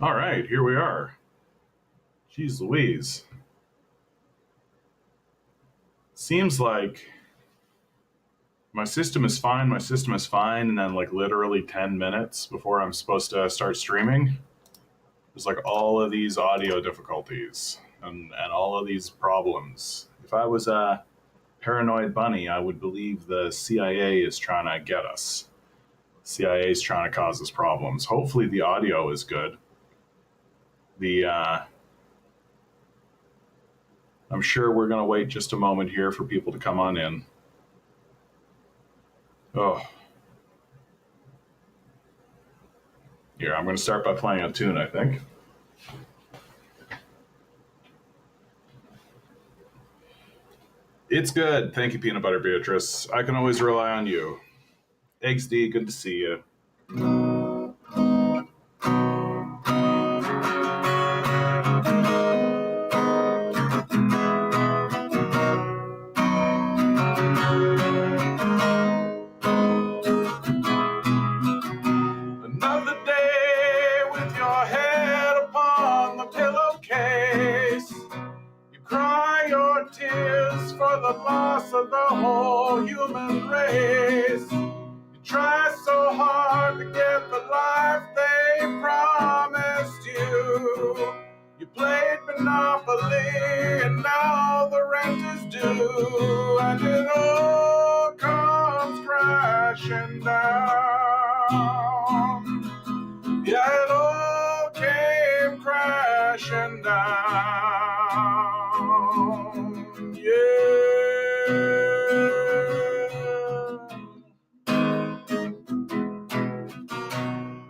All right, here we are. Jeez Louise. Seems like my system is fine, and then like literally 10 minutes before I'm supposed to start streaming, there's like all of these audio difficulties and all of these problems. If I was a paranoid bunny, I would believe the CIA is trying to get us. CIA is trying to cause us problems. Hopefully the audio is good. The I'm sure we're going to wait just a moment here for people to come on in. Oh, here, I'm going to start by playing a tune, I think. It's good. Thank you, Peanut Butter Beatrice. I can always rely on you. Eggs D, good to see you. Another day with your head upon the pillowcase. You cry your tears for the loss of the whole human race. You try so hard to get the life they promised you. You played Monopoly and now the rent is due, and it all comes crashing down. Yeah, it all came crashing down. Yeah.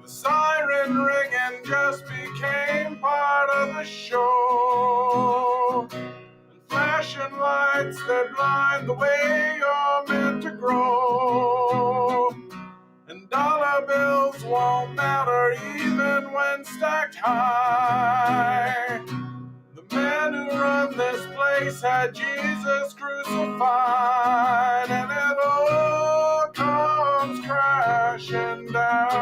The siren ringing just became part of the show. And flashing lights that blind the way you're meant to grow. And dollar bills won't matter even when stacked high. The men who run this place had Jesus crucified, and it all comes crashing down.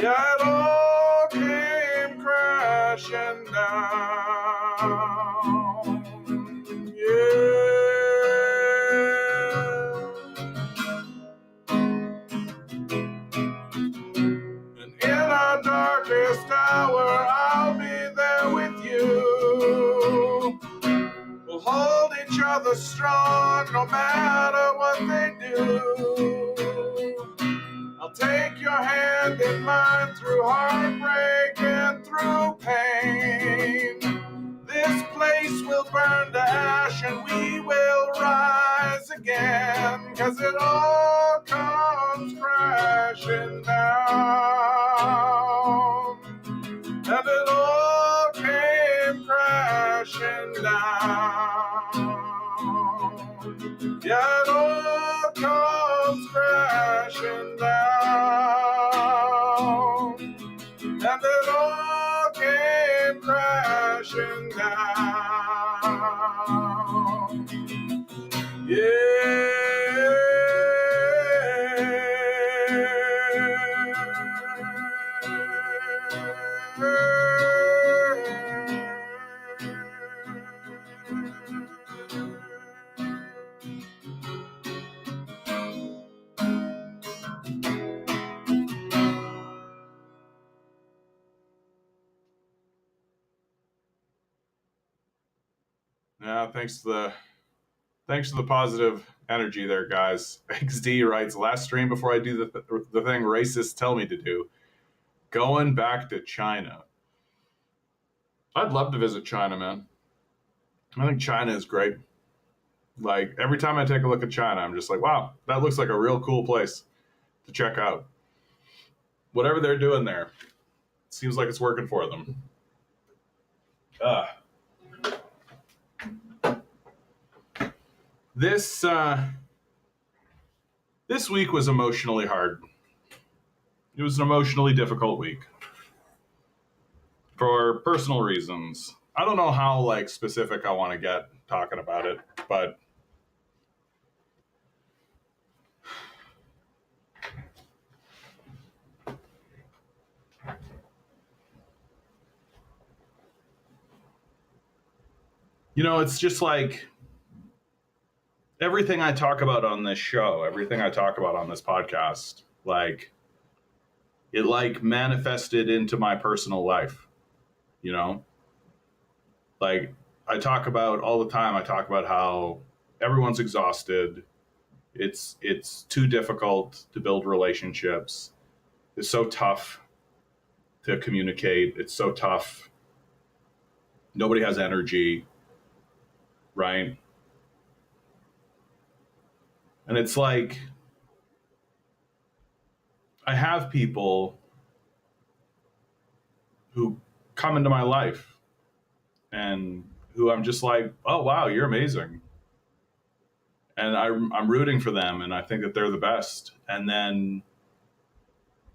Yeah, it all came crashing down. Yeah. In our darkest hour, I'll be there with you. We'll hold each other strong no matter what they do. I'll take your hand in mine through heartbreak and through pain. This place will burn to ash and we will rise again, 'cause it all comes crashing down. And it all came crashing down. Yeah, it all comes crashing down. And it all came crashing down. Yeah. Yeah, thanks to the positive energy there, guys. XD writes, last stream before I do the thing racists tell me to do. Going back to China. I'd love to visit China, man. I think China is great. Like, every time I take a look at China, I'm just like, wow, that looks like a real cool place to check out. Whatever they're doing there, seems like it's working for them. This week was emotionally hard. It was an emotionally difficult week for personal reasons. I don't know how like specific I want to get talking about it, but It's just like everything I talk about on this show, everything I talk about on this podcast, like it like manifested into my personal life, you know? Like I talk about all the time, I talk about how everyone's exhausted. It's too difficult to build relationships. It's so tough to communicate. It's so tough. Nobody has energy, right? And it's like I have people who come into my life and who I'm just like, oh wow, you're amazing, and I'm rooting for them, and I think that they're the best. And then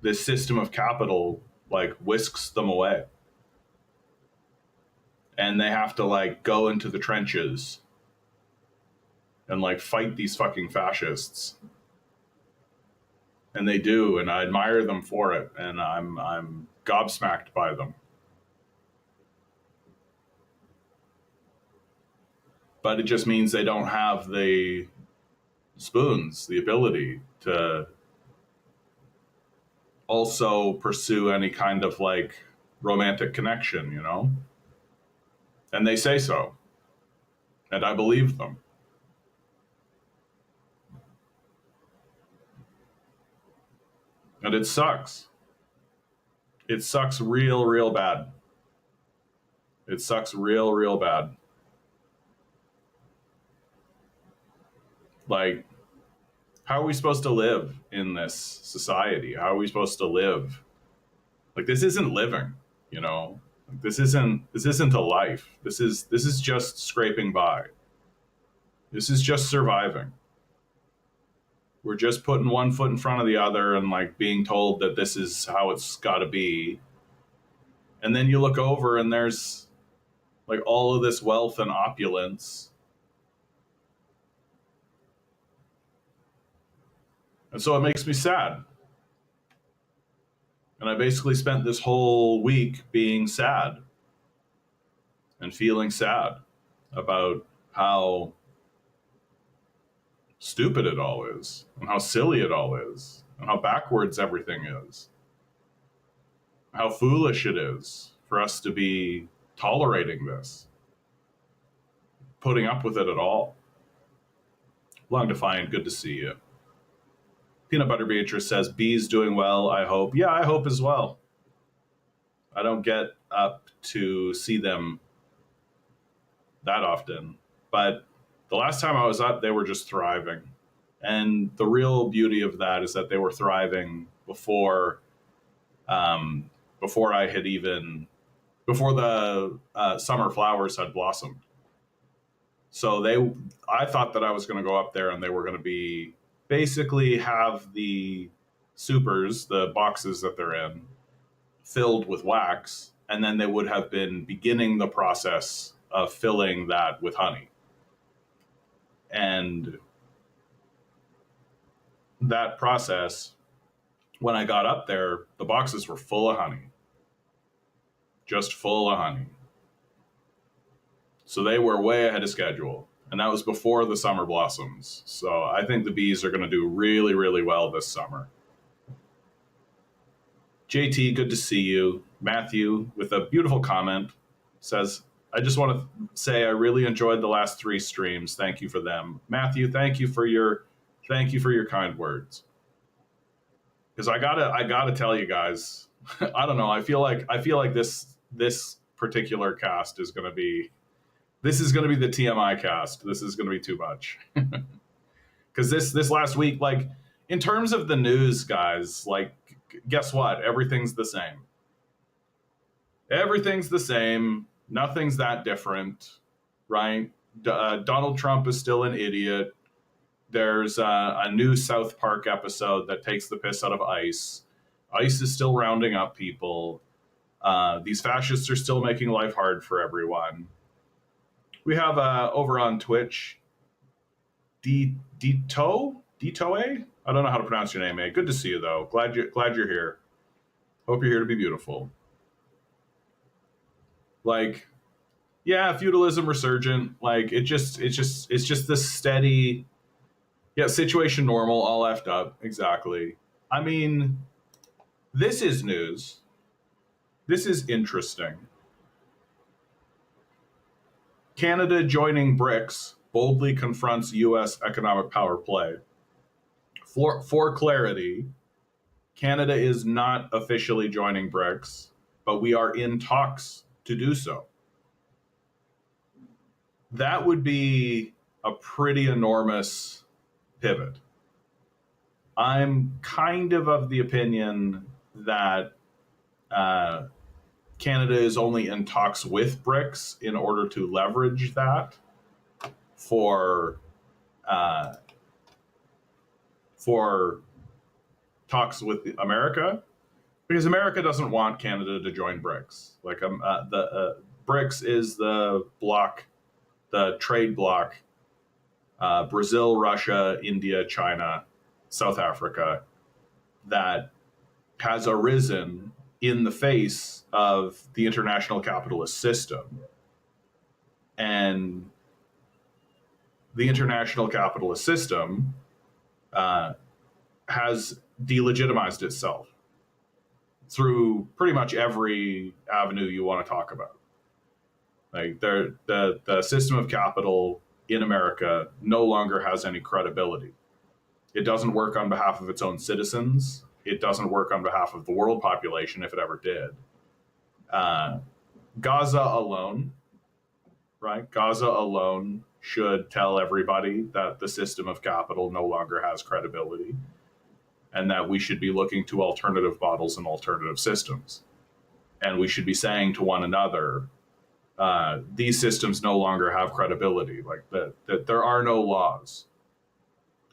this system of capital like whisks them away, and they have to like go into the trenches and like fight these fucking fascists, and they do, and I admire them for it, and I'm gobsmacked by them. But it just means they don't have the spoons, the ability to also pursue any kind of like romantic connection, And they say so. And I believe them. And it sucks. It sucks real, real bad. It sucks real, real bad. Like, how are we supposed to live in this society? How are we supposed to live? Like, this isn't living, This isn't a life. This is just scraping by. This is just surviving. We're just putting one foot in front of the other and like being told that this is how it's got to be. And then you look over and there's like all of this wealth and opulence. And so it makes me sad. And I basically spent this whole week being sad and feeling sad about how stupid it all is, and how silly it all is, and how backwards everything is, how foolish it is for us to be tolerating this, putting up with it at all. Long Defiant, good to see you. Peanut Butter Beatrice says, Bee's doing well, I hope. Yeah, I hope as well. I don't get up to see them that often, but the last time I was up, they were just thriving. And the real beauty of that is that they were thriving before I had even, before the summer flowers had blossomed. So I thought that I was going to go up there and they were going to be basically have the supers, the boxes that they're in, filled with wax, and then they would have been beginning the process of filling that with honey. And that process, when I got up there, the boxes were full of honey. Just full of honey. So they were way ahead of schedule. And that was before the summer blossoms. So I think the bees are going to do really, really well this summer. JT, good to see you. Matthew, with a beautiful comment, says, I just want to say I really enjoyed the last 3 streams. Thank you for them. Matthew, thank you for your kind words. Because I gotta tell you guys, I don't know. I feel like this particular cast is gonna be the TMI cast. This is gonna be too much. Because this last week, like in terms of the news, guys, like guess what? Everything's the same. Everything's the same. Nothing's that different, right? Donald Trump is still an idiot. There's a new South Park episode that takes the piss out of ICE. ICE is still rounding up people. These fascists are still making life hard for everyone. We have over on Twitch, Ditoe? I don't know how to pronounce your name, eh? Good to see you, though. Glad you're here. Hope you're here to be beautiful. Like, Yeah, feudalism resurgent. Like it's just this steady. Yeah, situation normal, all effed up. Exactly. I mean, this is news. This is interesting. Canada joining BRICS boldly confronts U.S. economic power play. For clarity, Canada is not officially joining BRICS, but we are in talks to do so. That would be a pretty enormous pivot. I'm kind of the opinion that Canada is only in talks with BRICS in order to leverage that for uh, for talks with America, because America doesn't want Canada to join BRICS. Like the BRICS is the bloc, the trade bloc, Brazil, Russia, India, China, South Africa, that has arisen in the face of the international capitalist system. And the international capitalist system has delegitimized itself through pretty much every avenue you want to talk about. Like the system of capital in America no longer has any credibility. It doesn't work on behalf of its own citizens. It doesn't work on behalf of the world population, if it ever did. Gaza alone, right? Gaza alone should tell everybody that the system of capital no longer has credibility and that we should be looking to alternative models and alternative systems. And we should be saying to one another, these systems no longer have credibility. Like that there are no laws.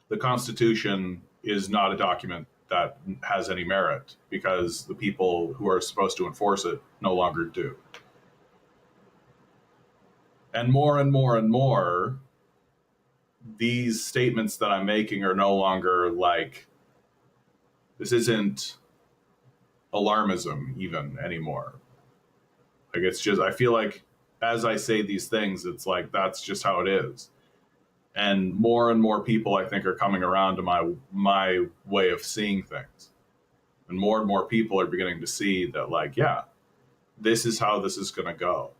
The Constitution is not a document that has any merit because the people who are supposed to enforce it no longer do. And more and more and more, these statements that I'm making are no longer like, this isn't alarmism even anymore. Like, it's just, I feel like as I say these things, it's like, that's just how it is. And more people, I think, are coming around to my way of seeing things. And more people are beginning to see that, like, yeah, this is how this is going to go.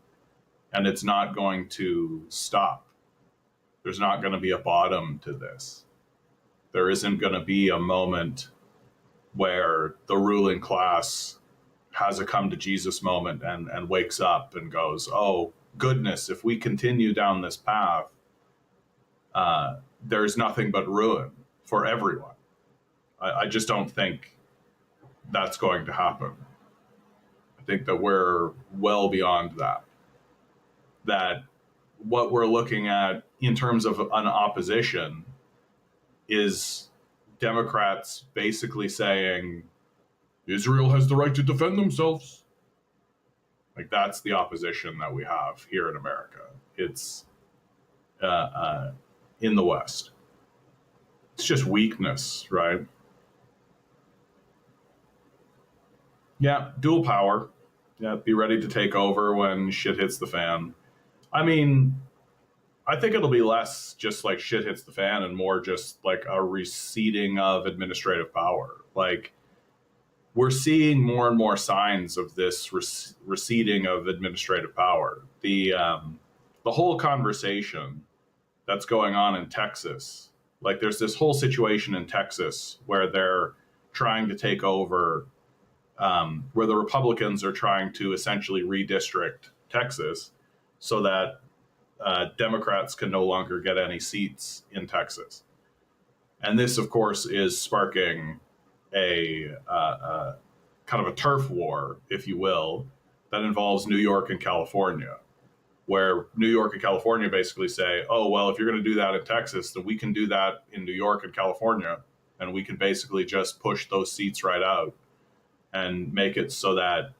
And it's not going to stop. There's not going to be a bottom to this. There isn't going to be a moment where the ruling class has a come to Jesus moment and wakes up and goes, oh, goodness, if we continue down this path, there's nothing but ruin for everyone. I just don't think that's going to happen. I think that we're well beyond that. That what we're looking at in terms of an opposition is Democrats basically saying, Israel has the right to defend themselves. Like, that's the opposition that we have here in America. It's in the West. It's just weakness, right? Yeah, dual power. Yeah, be ready to take over when shit hits the fan. I mean, I think it'll be less just like shit hits the fan and more just like a receding of administrative power. Like, we're seeing more and more signs of this receding of administrative power. The whole conversation that's going on in Texas, like there's this whole situation in Texas where they're trying to take over, where the Republicans are trying to essentially redistrict Texas so that Democrats can no longer get any seats in Texas. And this, of course, is sparking a kind of a turf war, if you will, that involves New York and California, where New York and California basically say, oh, well, if you're going to do that in Texas, then we can do that in New York and California, and we can basically just push those seats right out and make it so that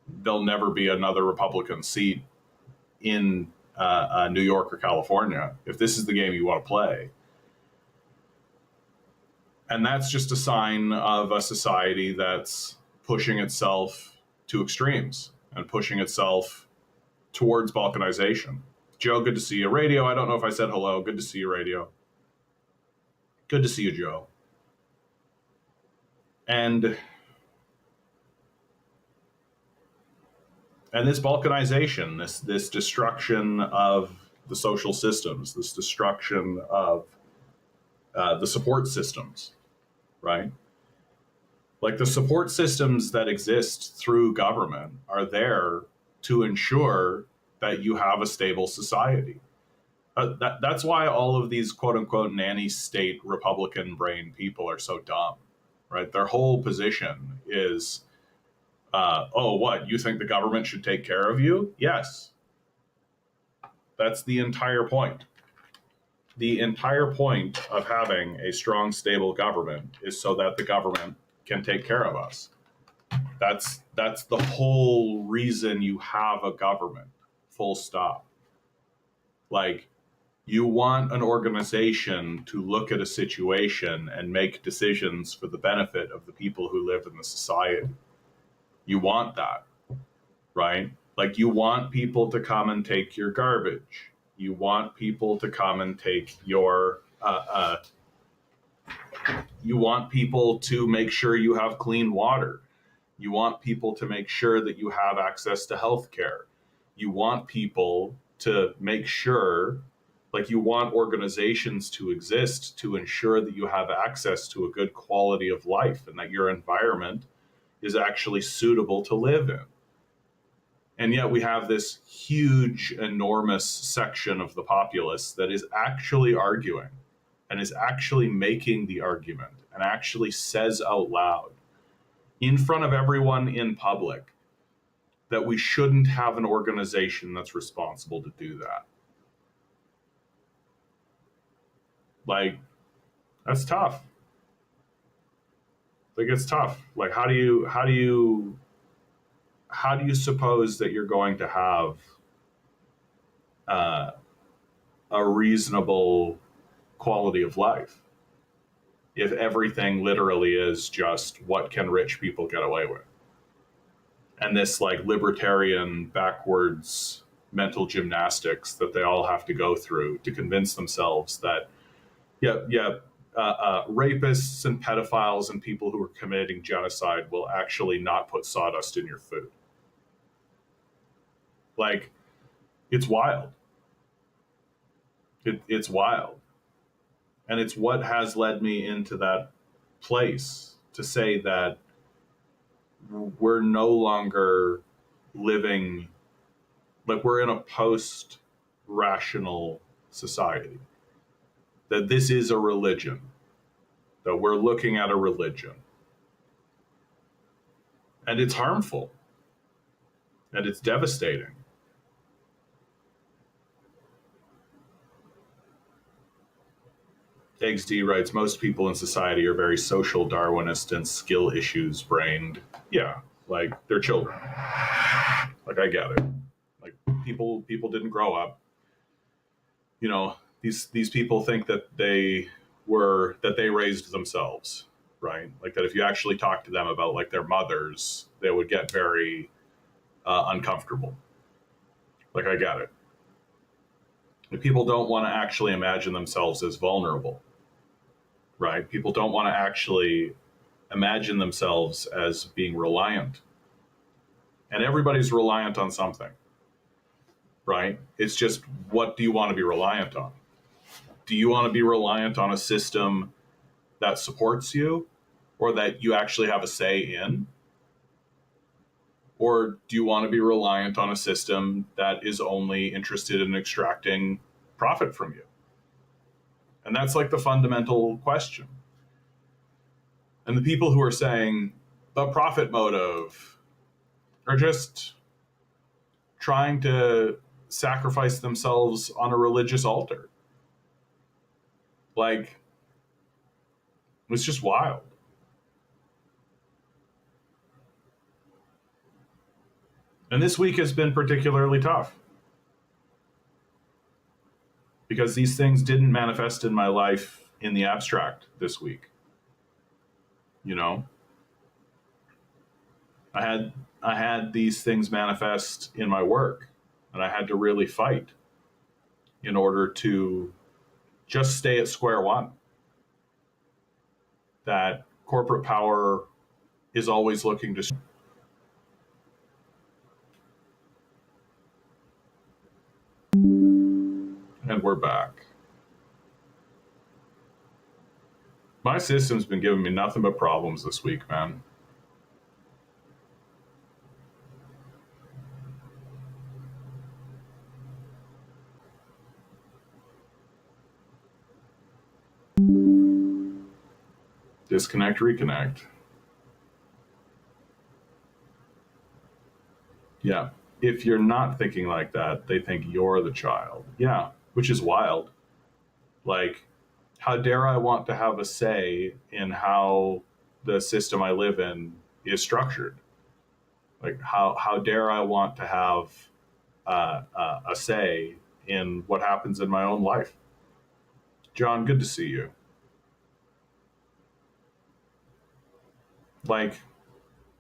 there'll never be another Republican seat in New York or California, if this is the game you want to play. And that's just a sign of a society that's pushing itself to extremes and pushing itself towards balkanization. Joe, good to see you. Radio, I don't know if I said hello. Good to see you, Radio. Good to see you, Joe. And this balkanization, this destruction of the social systems, this destruction of the support systems, right? Like the support systems that exist through government are there to ensure that you have a stable society. That's why all of these quote unquote nanny state Republican brain people are so dumb, right? Their whole position is, oh, what? You think the government should take care of you? Yes. That's the entire point. The entire point of having a strong, stable government is so that the government can take care of us. That's the whole reason you have a government, full stop. Like, you want an organization to look at a situation and make decisions for the benefit of the people who live in the society. You want that, right? Like, you want people to come and take your garbage. You want people to come and take your, you want people to make sure you have clean water. You want people to make sure that you have access to health care. You want people to make sure, like, you want organizations to exist to ensure that you have access to a good quality of life and that your environment is actually suitable to live in. And yet we have this huge, enormous section of the populace that is actually arguing and is actually making the argument and actually says out loud in front of everyone in public that we shouldn't have an organization that's responsible to do that. Like, that's tough. Like, it's tough. Like, how do you suppose that you're going to have a reasonable quality of life if everything literally is just what can rich people get away with? And this like libertarian backwards mental gymnastics that they all have to go through to convince themselves that rapists and pedophiles and people who are committing genocide will actually not put sawdust in your food. Like, it's wild. It's wild. And it's what has led me into that place to say that we're no longer living, like, we're in a post-rational society. That this is a religion. That we're looking at a religion. And it's harmful. And it's devastating. XD writes, most people in society are very social Darwinist and skill issues brained. Yeah, like, they're children. Like, I get it. Like, people didn't grow up. You know, these people think that they raised themselves, right? Like, that if you actually talk to them about like their mothers, they would get very uncomfortable. Like, I get it. Like, people don't want to actually imagine themselves as vulnerable, right? People don't want to actually imagine themselves as being reliant. And everybody's reliant on something, right? It's just, what do you want to be reliant on? Do you want to be reliant on a system that supports you or that you actually have a say in? Or do you want to be reliant on a system that is only interested in extracting profit from you? And that's like the fundamental question. And the people who are saying the profit motive are just trying to sacrifice themselves on a religious altar. Like, it's just wild. And this week has been particularly tough because these things didn't manifest in my life in the abstract this week. You know, I had these things manifest in my work. And I had to really fight in order to just stay at square one. That corporate power is always looking to. And we're back. My system's been giving me nothing but problems this week, man. Disconnect, reconnect. Yeah. If you're not thinking like that, they think you're the child. Yeah, which is wild. Like, how dare I want to have a say in how the system I live in is structured? Like, how dare I want to have a say in what happens in my own life? John, good to see you. Like,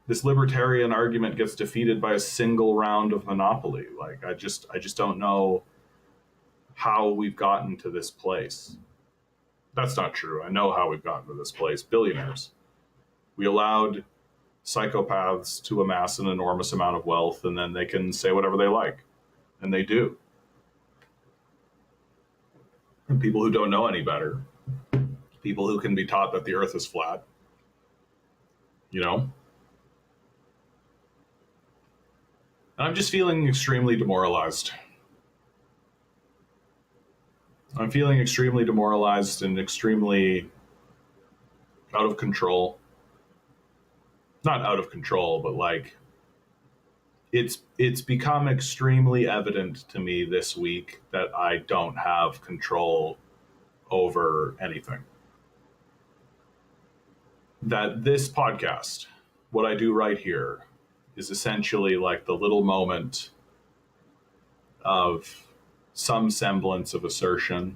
this libertarian argument gets defeated by a single round of Monopoly. Like, I just don't know how we've gotten to this place. That's not true. I know how we've gotten to this place. Billionaires. We allowed psychopaths to amass an enormous amount of wealth, and then they can say whatever they like. And they do. And people who don't know any better, people who can be taught that the earth is flat, you know? And I'm just feeling extremely demoralized. I'm feeling extremely demoralized and extremely out of control. Not out of control, but like it's become extremely evident to me this week that I don't have control over anything. That this podcast, what I do right here, is essentially like the little moment of some semblance of assertion,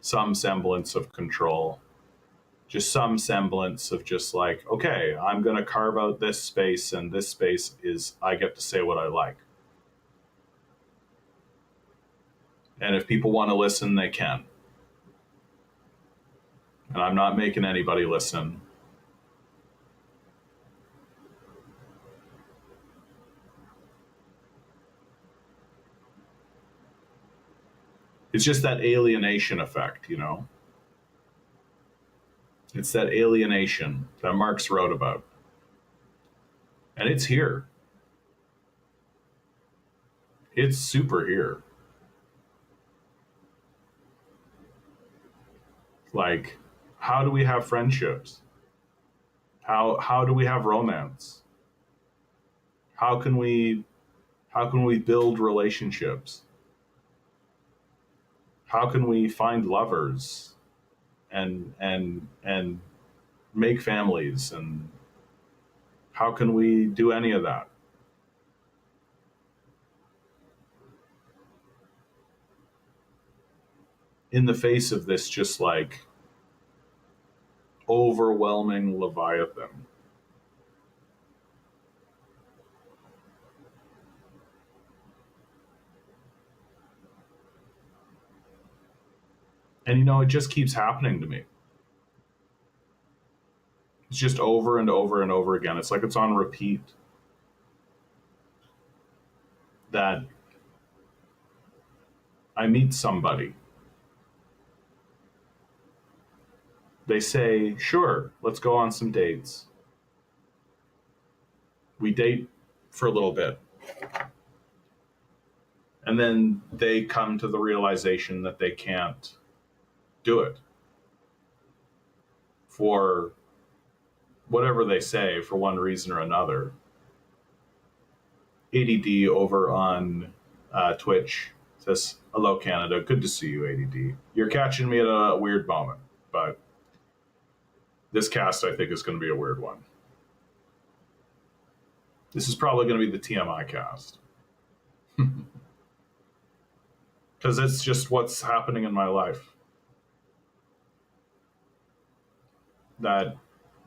some semblance of control, just some semblance of just like, okay, I'm going to carve out this space, and this space is, I get to say what I like. And if people want to listen, they can. And I'm not making anybody listen. It's just that alienation effect, you know? It's that alienation that Marx wrote about. And it's here. It's super here. Like, how do we have friendships? How do we have romance? How can we build relationships? How can we find lovers and make families, and how can we do any of that? In the face of this just like overwhelming Leviathan. And you know, it just keeps happening to me. It's just over and over and over again. It's like it's on repeat. That I meet somebody. They say, sure, let's go on some dates. We date for a little bit. And then they come to the realization that they can't do it. For whatever they say, for one reason or another. ADD over on Twitch says, hello, Canada. Good to see you, ADD. You're catching me at a weird moment, but this cast, I think, is going to be a weird one. This is probably going to be the TMI cast. Because it's just what's happening in my life. That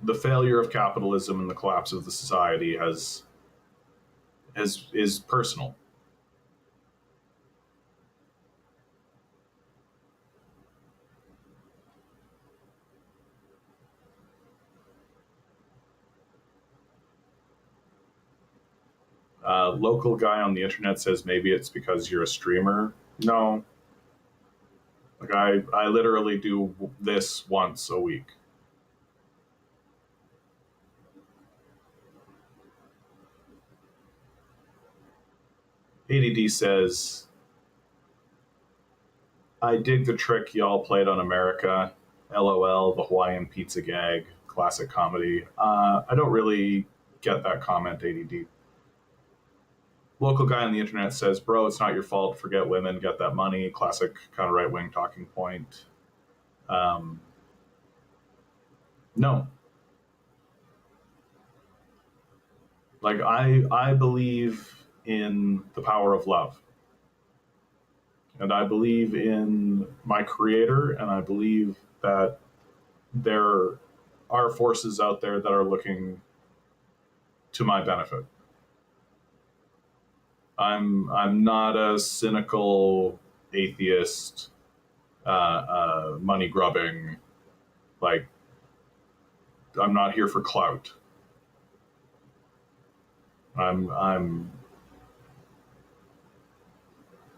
the failure of capitalism and the collapse of the society is personal. Local guy on the internet says maybe it's because you're a streamer. No, like I literally do this once a week. ADD says, I dig the trick y'all played on America. LOL, the Hawaiian pizza gag, classic comedy. I don't really get that comment, ADD. Local guy on the internet says, bro, it's not your fault. Forget women, get that money. Classic kind of right-wing talking point. No. Like, I believe in the power of love. And I believe in my creator, and I believe that there are forces out there that are looking to my benefit. I'm not a cynical atheist, money grubbing. Like, I'm not here for clout. I'm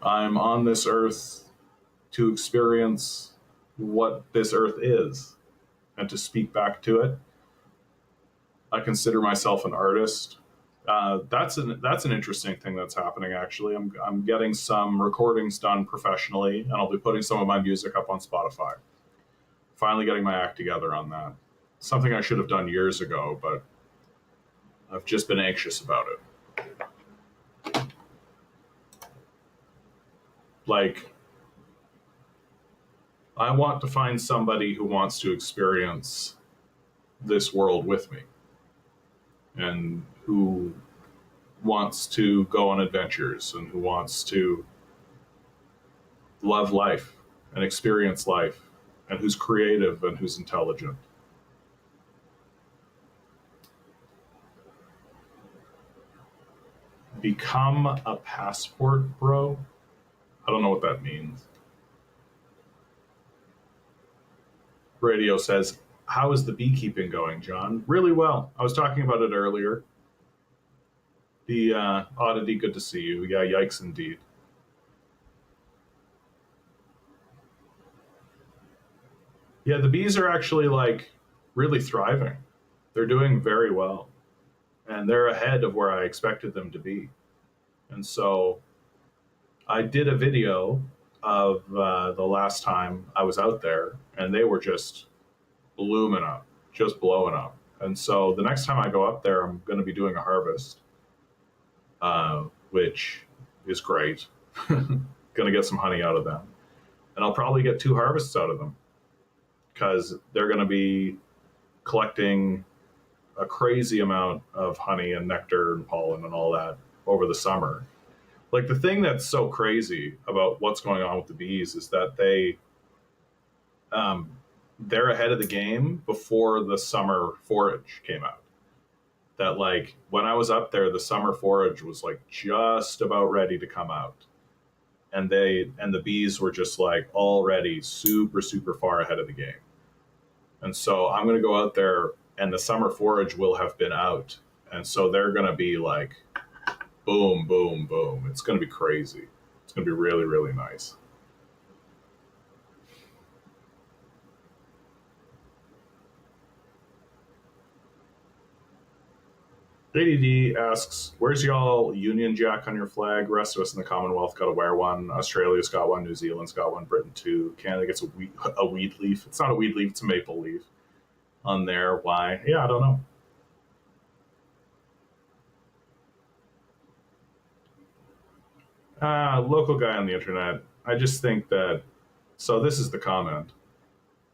on this earth to experience what this earth is and to speak back to it. I consider myself an artist. That's an interesting thing that's happening. Actually, I'm getting some recordings done professionally, and I'll be putting some of my music up on Spotify. Finally, getting my act together on that. Something I should have done years ago, but I've just been anxious about it. Like, I want to find somebody who wants to experience this world with me, and who wants to go on adventures, and who wants to love life and experience life, and who's creative and who's intelligent. Become a passport, bro? I don't know what that means. Radio says, how is the beekeeping going, John? Really well. I was talking about it earlier. The oddity, good to see you. Yeah, yikes indeed. Yeah, the bees are actually like really thriving. They're doing very well. And they're ahead of where I expected them to be. And so I did a video of the last time I was out there, and they were just blooming up, just blowing up. And so the next time I go up there, I'm going to be doing a harvest, which is great. Going to get some honey out of them. And I'll probably get 2 harvests out of them, because they're going to be collecting a crazy amount of honey and nectar and pollen and all that over the summer. Like, the thing that's so crazy about what's going on with the bees is that they're ahead of the game before the summer forage came out. That, like, when I was up there, the summer forage was like just about ready to come out. And the bees were just like already super, super far ahead of the game. And so I'm going to go out there, and the summer forage will have been out. And so they're going to be like, boom, boom, boom. It's going to be crazy. It's going to be really, really nice. ADD asks, where's y'all Union Jack on your flag? Rest of us in the Commonwealth got to wear one. Australia's got one. New Zealand's got one. Britain too. Canada gets a weed leaf. It's not a weed leaf. It's a maple leaf on there. Why? Yeah, I don't know. Local guy on the internet. I just think that, so this is the comment.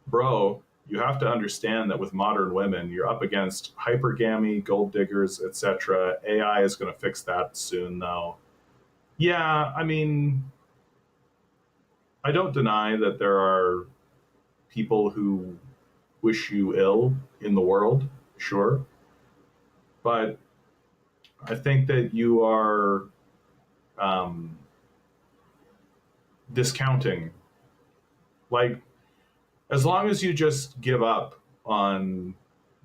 Bro, you have to understand that with modern women, you're up against hypergamy, gold diggers, etc. AI is going to fix that soon, though. Yeah, I mean, I don't deny that there are people who wish you ill in the world, sure. But I think that you are discounting. Like, as long as you just give up on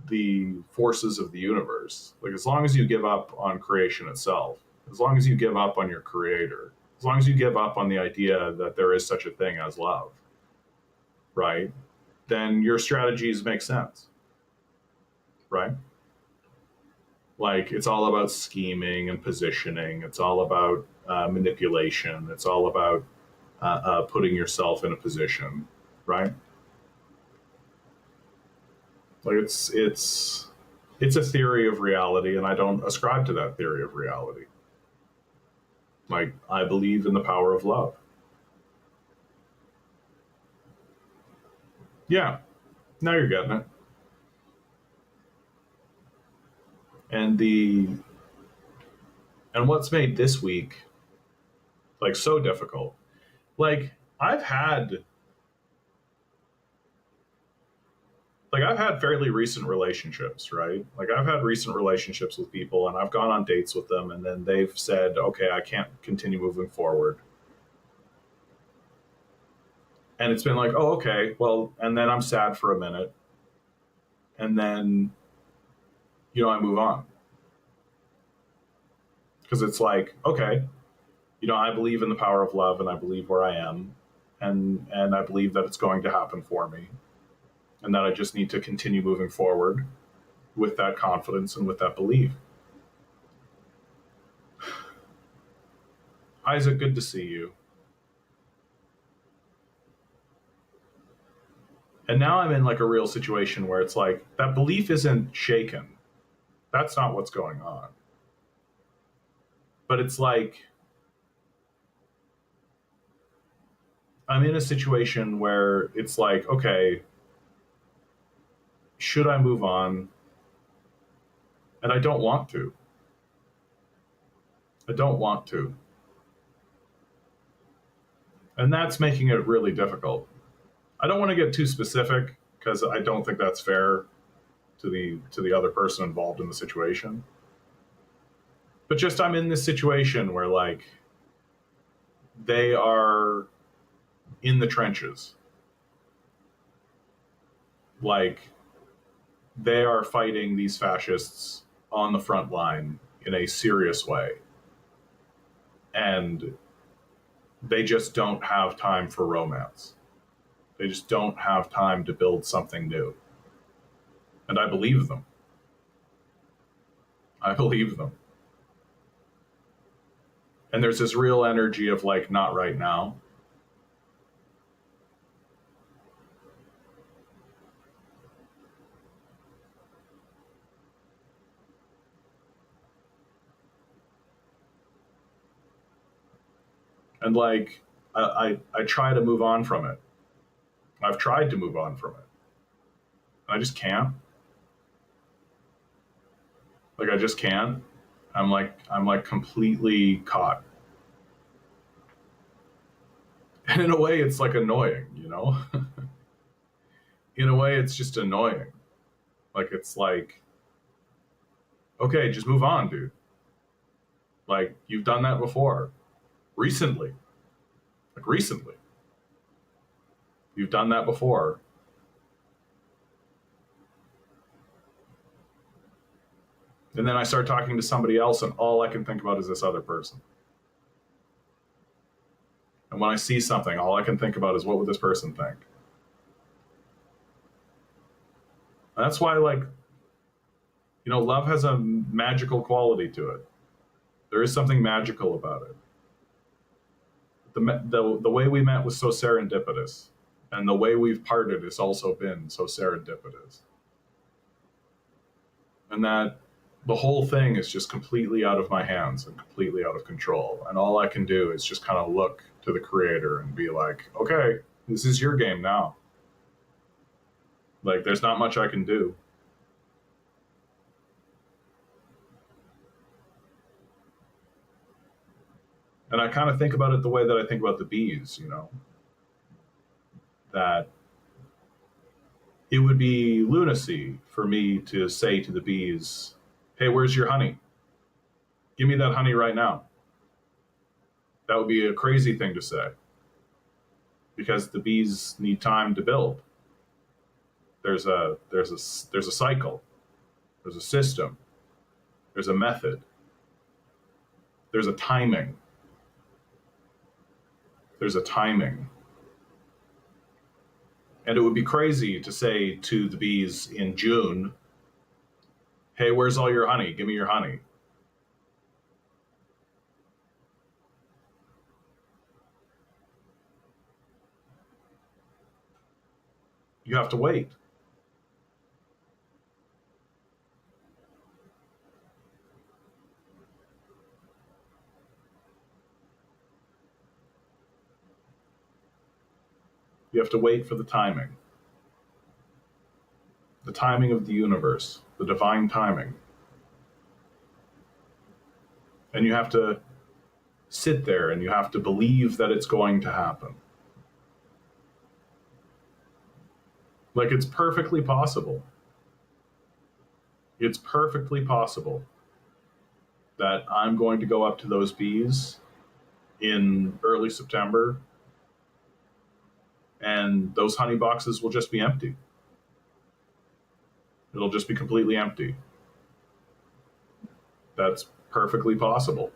the forces of the universe, like as long as you give up on creation itself, as long as you give up on your creator, as long as you give up on the idea that there is such a thing as love, right? Then your strategies make sense, right? Like it's all about scheming and positioning. It's all about manipulation. It's all about putting yourself in a position, right? Like it's a theory of reality, and I don't ascribe to that theory of reality. Like I believe in the power of love. Yeah, now you're getting it. And what's made this week like so difficult. Like I've had I've had fairly recent relationships, right? Like I've had recent relationships with people and I've gone on dates with them and then they've said, "Okay, I can't continue moving forward." And it's been like, "Oh, okay. Well," and then I'm sad for a minute. And then I move on. Because it's like, "Okay, I believe in the power of love and I believe where I am and I believe that it's going to happen for me and that I just need to continue moving forward with that confidence and with that belief." Isaac, good to see you. And now I'm in like a real situation where it's like that belief isn't shaken. That's not what's going on. But it's like I'm in a situation where it's like, okay, should I move on? And I don't want to. I don't want to. And that's making it really difficult. I don't want to get too specific because I don't think that's fair to the other person involved in the situation. But just I'm in this situation where like they are in the trenches. Like they are fighting these fascists on the front line in a serious way. And they just don't have time for romance. They just don't have time to build something new. And I believe them. I believe them. And there's this real energy of like, not right now. And like, I try to move on from it. I've tried to move on from it. And I just can't. Like I just can't. I'm like completely caught. And in a way it's like annoying, In a way it's just annoying. Like it's like, okay, just move on, dude. Like you've done that before. Recently. Like recently. You've done that before. And then I start talking to somebody else and all I can think about is this other person. And when I see something, all I can think about is what would this person think? And that's why, like, love has a magical quality to it. There is something magical about it. The way we met was so serendipitous. And the way we've parted has also been so serendipitous. And that the whole thing is just completely out of my hands and completely out of control. And all I can do is just kind of look to the creator and be like, okay, this is your game now. Like, there's not much I can do. And I kind of think about it the way that I think about the bees, that it would be lunacy for me to say to the bees, hey, where's your honey? Give me that honey right now. That would be a crazy thing to say because the bees need time to build. There's a cycle. There's a system. There's a method. There's a timing. There's a timing. And it would be crazy to say to the bees in June, hey, where's all your honey? Give me your honey. You have to wait. You have to wait for the timing of the universe, the divine timing. And you have to sit there and you have to believe that it's going to happen. Like, it's perfectly possible. It's perfectly possible that I'm going to go up to those bees in early September and those honey boxes will just be empty. It'll just be completely empty. That's perfectly possible.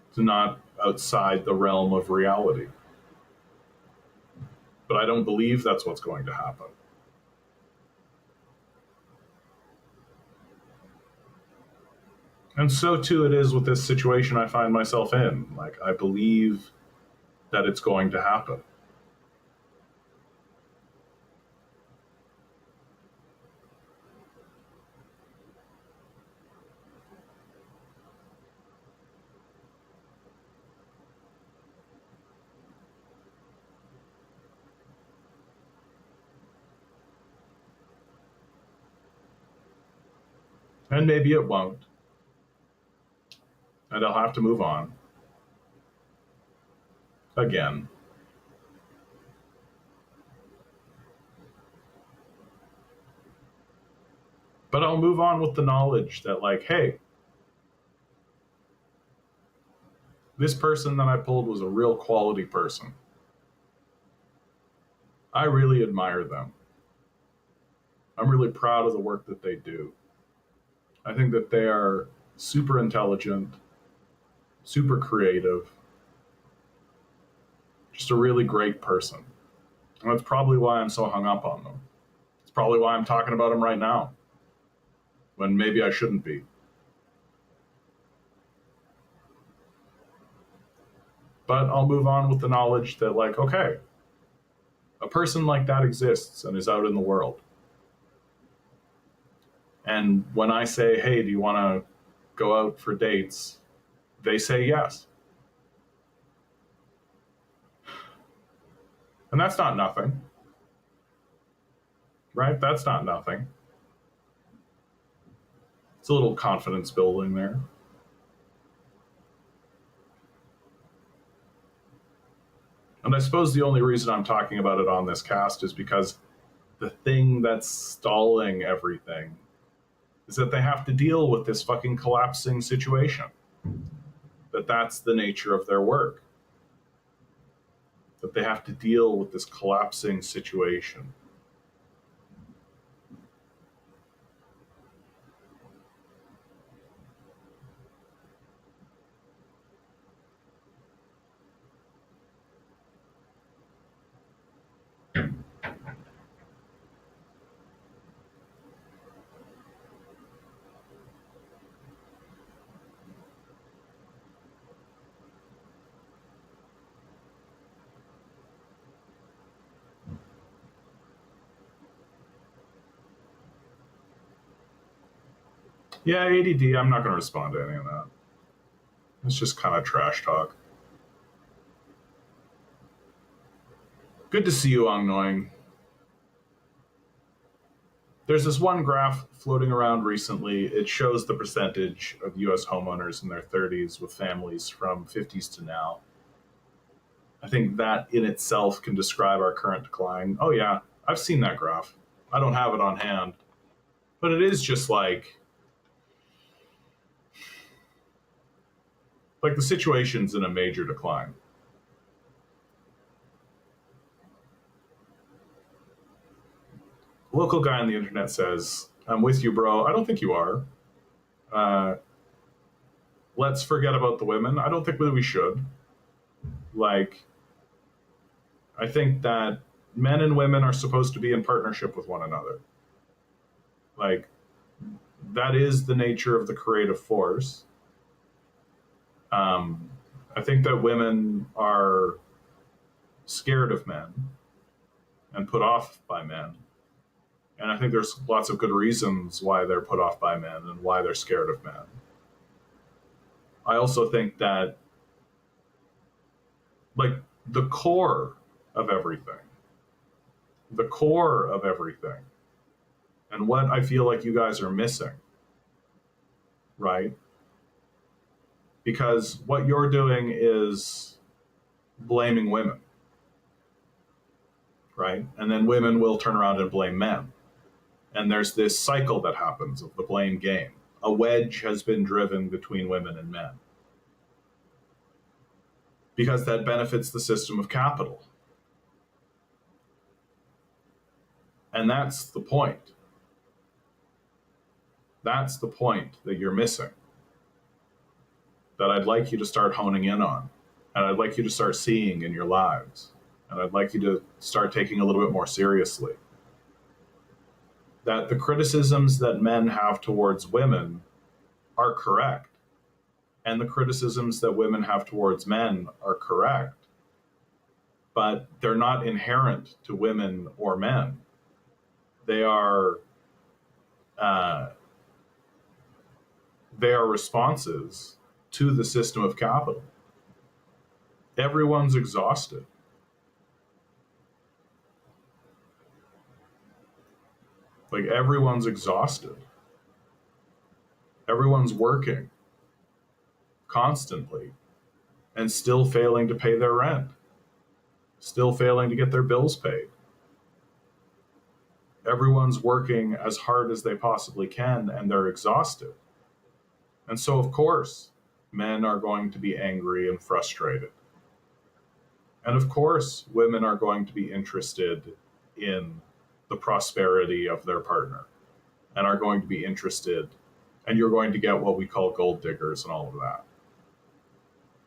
It's not outside the realm of reality. But I don't believe that's what's going to happen. And so too it is with this situation I find myself in. Like, I believe that it's going to happen. And maybe it won't. And I'll have to move on. Again. But I'll move on with the knowledge that, like, hey, this person that I pulled was a real quality person. I really admire them. I'm really proud of the work that they do. I think that they are super intelligent, super creative, just a really great person. And that's probably why I'm so hung up on them. It's probably why I'm talking about them right now, when maybe I shouldn't be. But I'll move on with the knowledge that, like, okay, a person like that exists and is out in the world. And when I say, hey, do you want to go out for dates? They say yes. And that's not nothing. Right? That's not nothing. It's a little confidence building there. And I suppose the only reason I'm talking about it on this cast is because the thing that's stalling everything is that they have to deal with this fucking collapsing situation. That's the nature of their work. That they have to deal with this collapsing situation. Yeah, ADD, I'm not going to respond to any of that. It's just kind of trash talk. Good to see you, Ongnoing. There's this one graph floating around recently. It shows the percentage of US homeowners in their 30s with families from 50s to now. I think that in itself can describe our current decline. Oh yeah, I've seen that graph. I don't have it on hand. But it is just like the situation's in a major decline. Local guy on the internet says, I'm with you, bro. I don't think you are. let's forget about the women. I don't think that we should. Like, I think that men and women are supposed to be in partnership with one another. Like, that is the nature of the creative force. I think that women are scared of men and put off by men. And I think there's lots of good reasons why they're put off by men and why they're scared of men. I also think that, like, the core of everything, and what I feel like you guys are missing, right? Because what you're doing is blaming women, right? And then women will turn around and blame men. And there's this cycle that happens of the blame game. A wedge has been driven between women and men because that benefits the system of capital. And that's the point. That's the point that you're missing, that I'd like you to start honing in on, and I'd like you to start seeing in your lives, and I'd like you to start taking a little bit more seriously. That the criticisms that men have towards women are correct, and the criticisms that women have towards men are correct, but they're not inherent to women or men. They are responses to the system of capital. Everyone's exhausted. Like, everyone's exhausted. Everyone's working constantly and still failing to pay their rent, still failing to get their bills paid. Everyone's working as hard as they possibly can, and they're exhausted. And so, of course, men are going to be angry and frustrated. And of course, women are going to be interested in the prosperity of their partner and are going to be interested, and you're going to get what we call gold diggers and all of that.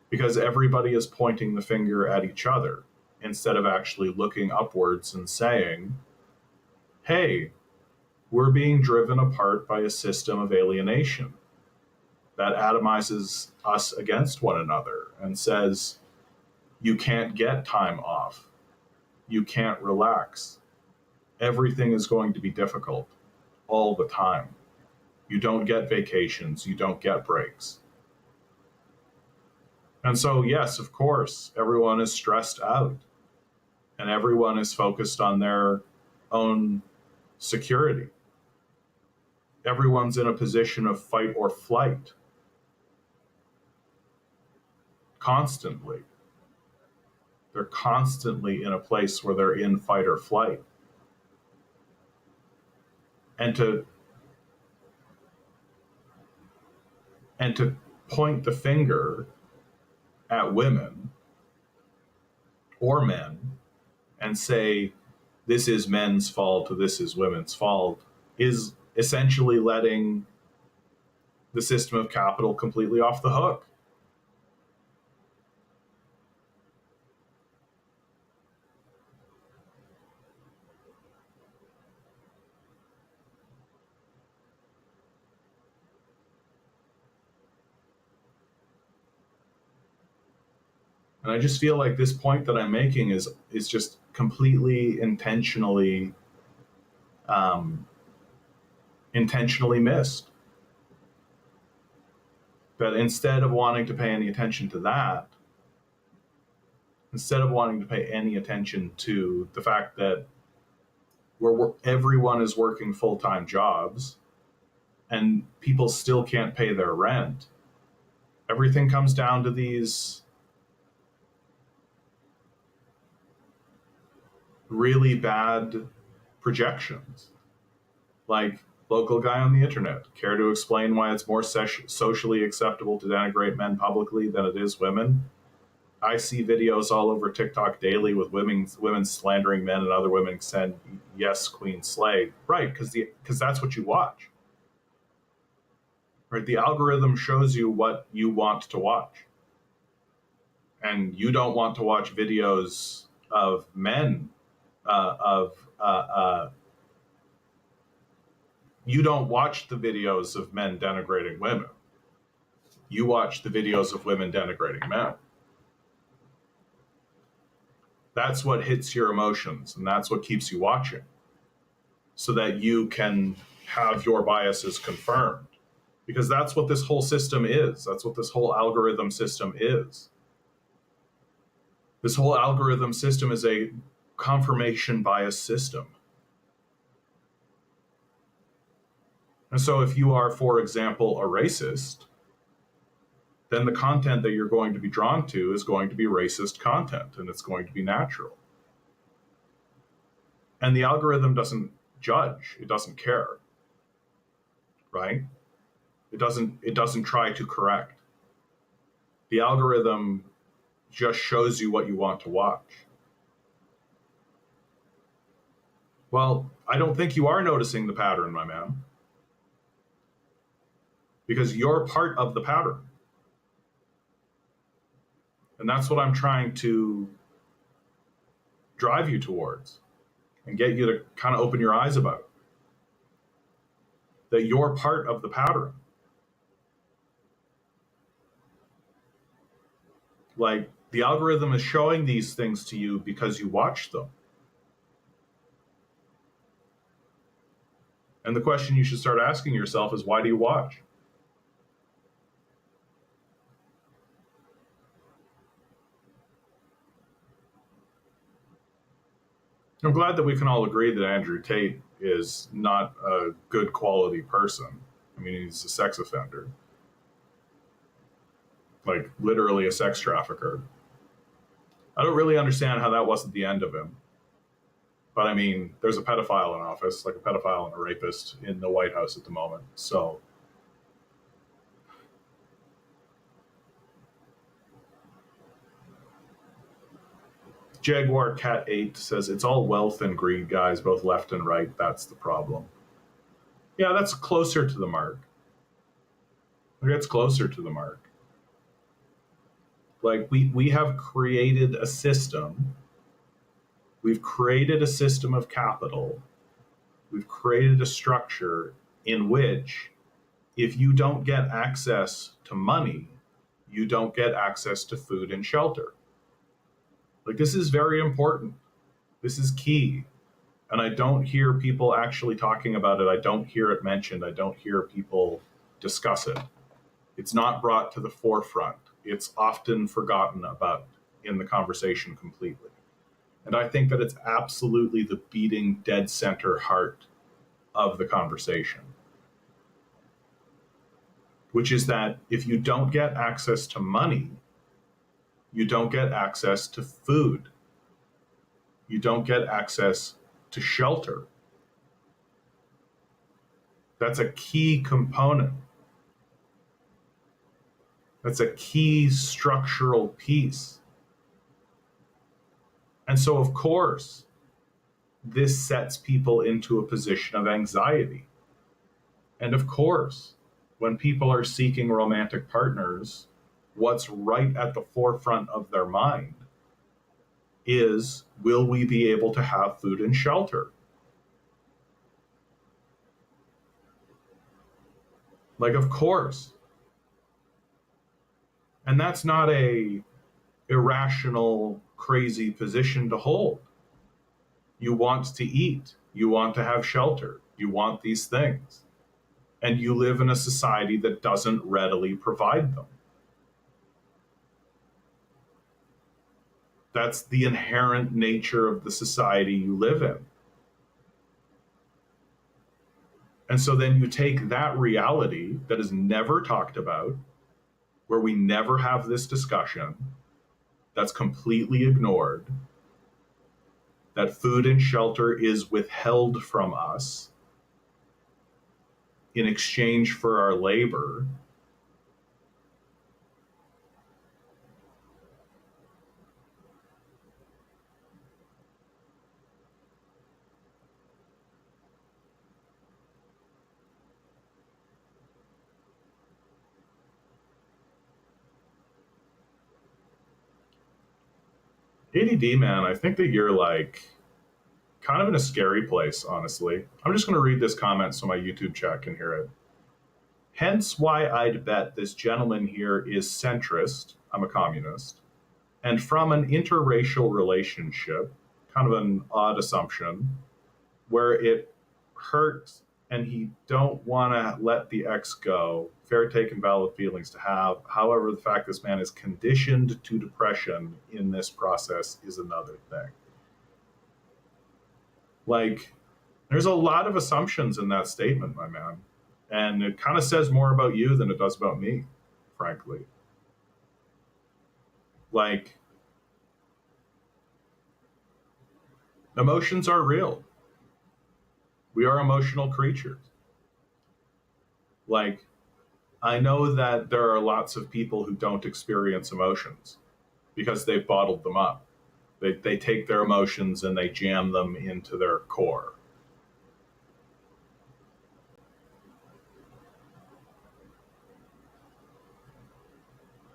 Because everybody is pointing the finger at each other instead of actually looking upwards and saying, hey, we're being driven apart by a system of alienation that atomizes us against one another and says, you can't get time off. You can't relax. Everything is going to be difficult all the time. You don't get vacations. You don't get breaks. And so, yes, of course, everyone is stressed out and everyone is focused on their own security. Everyone's in a position of fight or flight constantly. They're constantly in a place where they're in fight or flight. And to point the finger at women or men and say, this is men's fault or this is women's fault, is essentially letting the system of capital completely off the hook. And I just feel like this point that I'm making is just completely intentionally missed. But instead of wanting to pay any attention to that, instead of wanting to pay any attention to the fact that everyone is working full-time jobs and people still can't pay their rent, everything comes down to these really bad projections. Like, local guy on the internet, care to explain why it's more socially acceptable to denigrate men publicly than it is women? I see videos all over TikTok daily with women slandering men and other women saying, yes, Queen Slay. Right, because that's what you watch. right? The algorithm shows you what you want to watch. And you don't want to watch videos of men, of you don't watch the videos of men denigrating women. You watch the videos of women denigrating men. That's what hits your emotions, and that's what keeps you watching, so that you can have your biases confirmed. Because that's what this whole system is. That's what this whole algorithm system is. This whole algorithm system is a confirmation bias system. And so if you are, for example, a racist, then the content that you're going to be drawn to is going to be racist content, and it's going to be natural. And the algorithm doesn't judge, it doesn't care, right? It doesn't try to correct. The algorithm just shows you what you want to watch. Well, I don't think you are noticing the pattern, my man, because you're part of the pattern. And that's what I'm trying to drive you towards and get you to kind of open your eyes about. That you're part of the pattern. Like, the algorithm is showing these things to you because you watch them. And the question you should start asking yourself is, why do you watch? I'm glad that we can all agree that Andrew Tate is not a good quality person. I mean, he's a sex offender. Like, literally a sex trafficker. I don't really understand how that wasn't the end of him. But I mean, there's a pedophile in office, like a pedophile and a rapist in the White House at the moment. So Jaguar Cat 8 says, it's all wealth and greed, guys, both left and right. That's the problem. Yeah, that's closer to the mark. It's closer to the mark. Like, we have created a system. We've created a system of capital. We've created a structure in which, if you don't get access to money, you don't get access to food and shelter. Like, this is very important. This is key. And I don't hear people actually talking about it. I don't hear it mentioned. I don't hear people discuss it. It's not brought to the forefront. It's often forgotten about in the conversation completely. And I think that it's absolutely the beating dead center heart of the conversation, which is that if you don't get access to money, you don't get access to food. You don't get access to shelter. That's a key component. That's a key structural piece. And so, of course, this sets people into a position of anxiety. And of course, when people are seeking romantic partners, what's right at the forefront of their mind is, will we be able to have food and shelter? Like, of course. And that's not a irrational, crazy position to hold. You want to eat. You want to have shelter. You want these things. And you live in a society that doesn't readily provide them. That's the inherent nature of the society you live in. And so then you take that reality that is never talked about, where we never have this discussion, that's completely ignored, that food and shelter is withheld from us in exchange for our labor. ADD, man, I think that you're like kind of in a scary place, honestly. I'm just going to read this comment so my YouTube chat can hear it. Hence why I'd bet this gentleman here is centrist. I'm a communist. And from an interracial relationship, kind of an odd assumption, where it hurts and he don't want to let the ex go. Fair take and valid feelings to have. However, the fact this man is conditioned to depression in this process is another thing. Like, there's a lot of assumptions in that statement, my man. And it kind of says more about you than it does about me, frankly. Like, emotions are real. We are emotional creatures. Like, I know that there are lots of people who don't experience emotions because they've bottled them up. They take their emotions and they jam them into their core.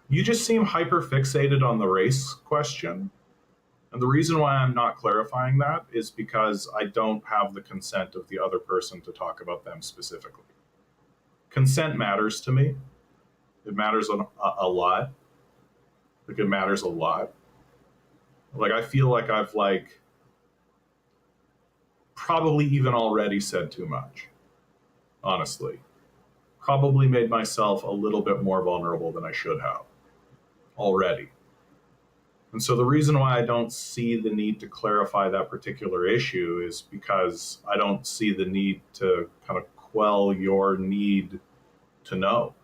You just seem hyper fixated on the race question. And the reason why I'm not clarifying that is because I don't have the consent of the other person to talk about them specifically. Consent matters to me. It matters a lot. Like, it matters a lot. Like, I feel like I've like probably even already said too much, honestly. Probably made myself a little bit more vulnerable than I should have already. And so the reason why I don't see the need to clarify that particular issue is because I don't see the need to kind of quell your need to know.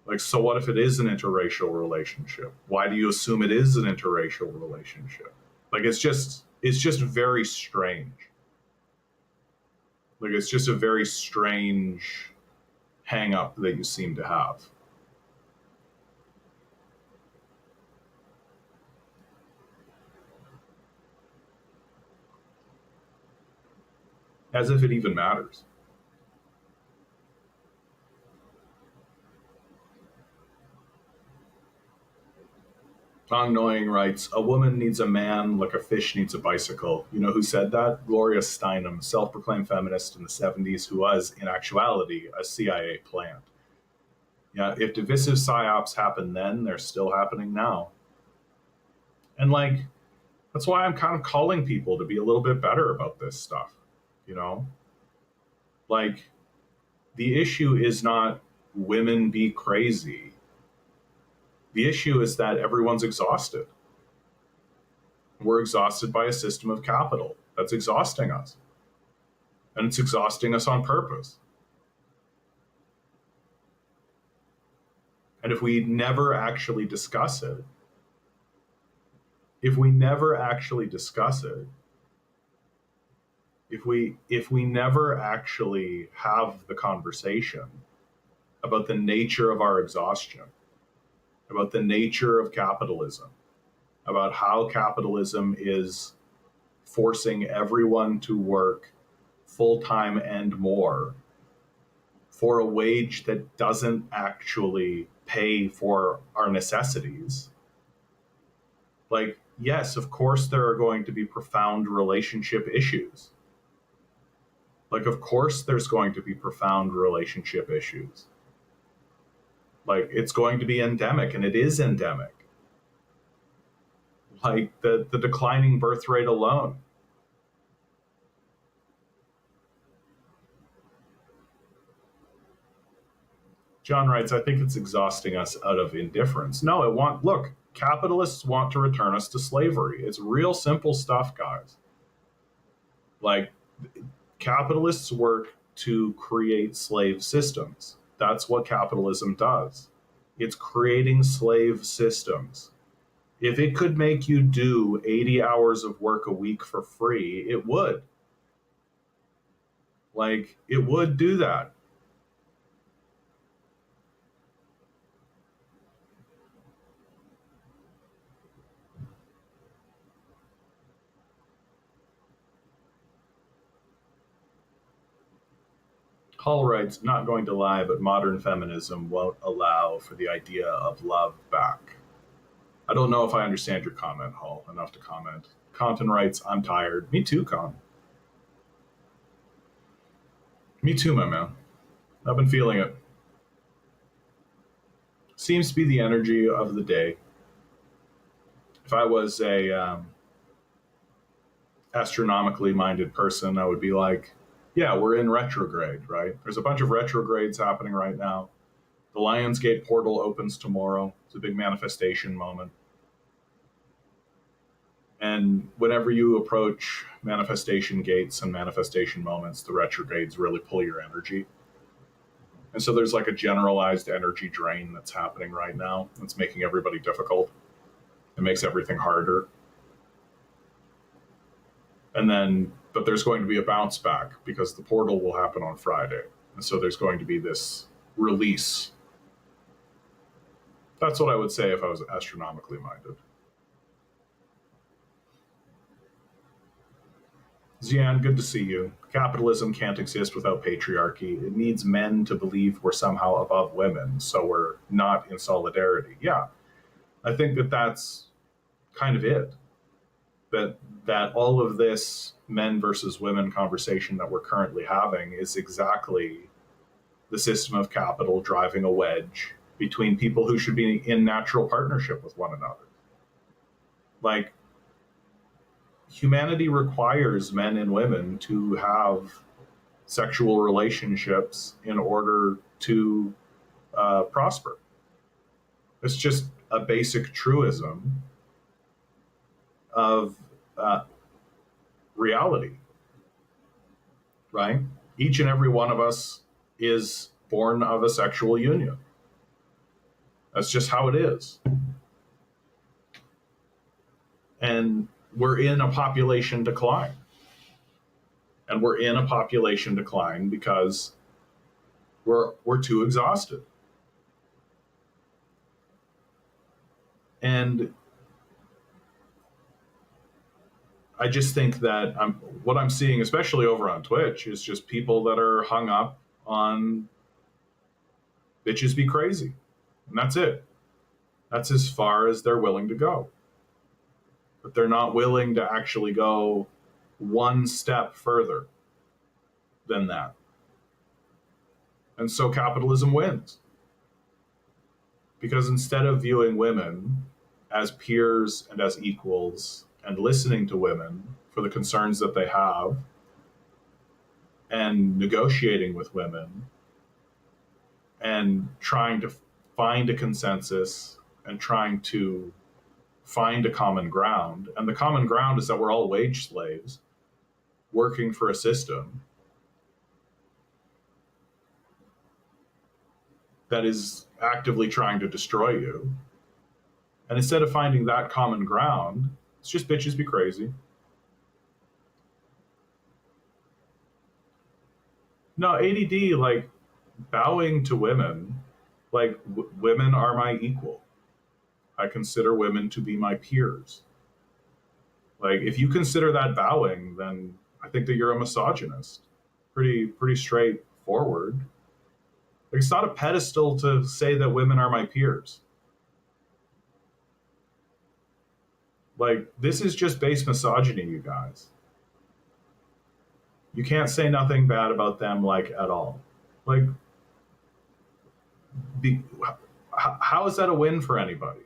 Like, so what if it is an interracial relationship? Why do you assume it is an interracial relationship? Like, it's just very strange. Like, it's just a very strange hang up that you seem to have. As if it even matters. Annoying writes, a woman needs a man like a fish needs a bicycle. You know who said that? Gloria Steinem, self-proclaimed feminist in the 70s, who was, in actuality, a CIA plant. Yeah, if divisive psyops happened then, they're still happening now. And like, that's why I'm kind of calling people to be a little bit better about this stuff, you know? Like, the issue is not women be crazy. The issue is that everyone's exhausted. We're exhausted by a system of capital that's exhausting us. And it's exhausting us on purpose. And if we never actually discuss it, if we never actually have the conversation about the nature of our exhaustion, about the nature of capitalism, about how capitalism is forcing everyone to work full-time and more for a wage that doesn't actually pay for our necessities. Like, yes, of course, there are going to be profound relationship issues. Like, of course, there's going to be profound relationship issues. Like, it's going to be endemic, and it is endemic. Like, the declining birth rate alone. John writes, I think it's exhausting us out of indifference. No, look, capitalists want to return us to slavery. It's real simple stuff, guys. Like, capitalists work to create slave systems. That's what capitalism does. It's creating slave systems. If it could make you do 80 hours of work a week for free, it would. Like, it would do that. Hall writes, not going to lie, but modern feminism won't allow for the idea of love back. I don't know if I understand your comment, Hull, enough to comment. Content writes, I'm tired. Me too, Con. Me too, my man. I've been feeling it. Seems to be the energy of the day. If I was a astronomically minded person, I would be like, yeah, we're in retrograde, right? There's a bunch of retrogrades happening right now. The Lionsgate portal opens tomorrow. It's a big manifestation moment. And whenever you approach manifestation gates and manifestation moments, the retrogrades really pull your energy. And so there's like a generalized energy drain that's happening right now. It's making everybody difficult. It makes everything harder. And then, but there's going to be a bounce back because the portal will happen on Friday. And so there's going to be this release. That's what I would say if I was astronomically minded. Zian, good to see you. Capitalism can't exist without patriarchy. It needs men to believe we're somehow above women, so we're not in solidarity. Yeah, I think that that's kind of it. That all of this men versus women conversation that we're currently having is exactly the system of capital driving a wedge between people who should be in natural partnership with one another. Like, humanity requires men and women to have sexual relationships in order to prosper. It's just a basic truism of reality, right? Each and every one of us is born of a sexual union. That's just how it is. And we're in a population decline. And we're in a population decline because we're too exhausted. And I just think that what I'm seeing, especially over on Twitch, is just people that are hung up on bitches be crazy. And that's it. That's as far as they're willing to go. But they're not willing to actually go one step further than that. And so capitalism wins. Because instead of viewing women as peers and as equals and listening to women for the concerns that they have and negotiating with women and trying to find a consensus and trying to find a common ground. And the common ground is that we're all wage slaves working for a system that is actively trying to destroy you. And instead of finding that common ground, it's just bitches be crazy. No, ADD, like bowing to women, like women are my equal. I consider women to be my peers. Like, if you consider that bowing, then I think that you're a misogynist. Pretty straightforward. Like, it's not a pedestal to say that women are my peers. Like, this is just base misogyny, you guys. You can't say nothing bad about them, like, at all. Like, how is that a win for anybody?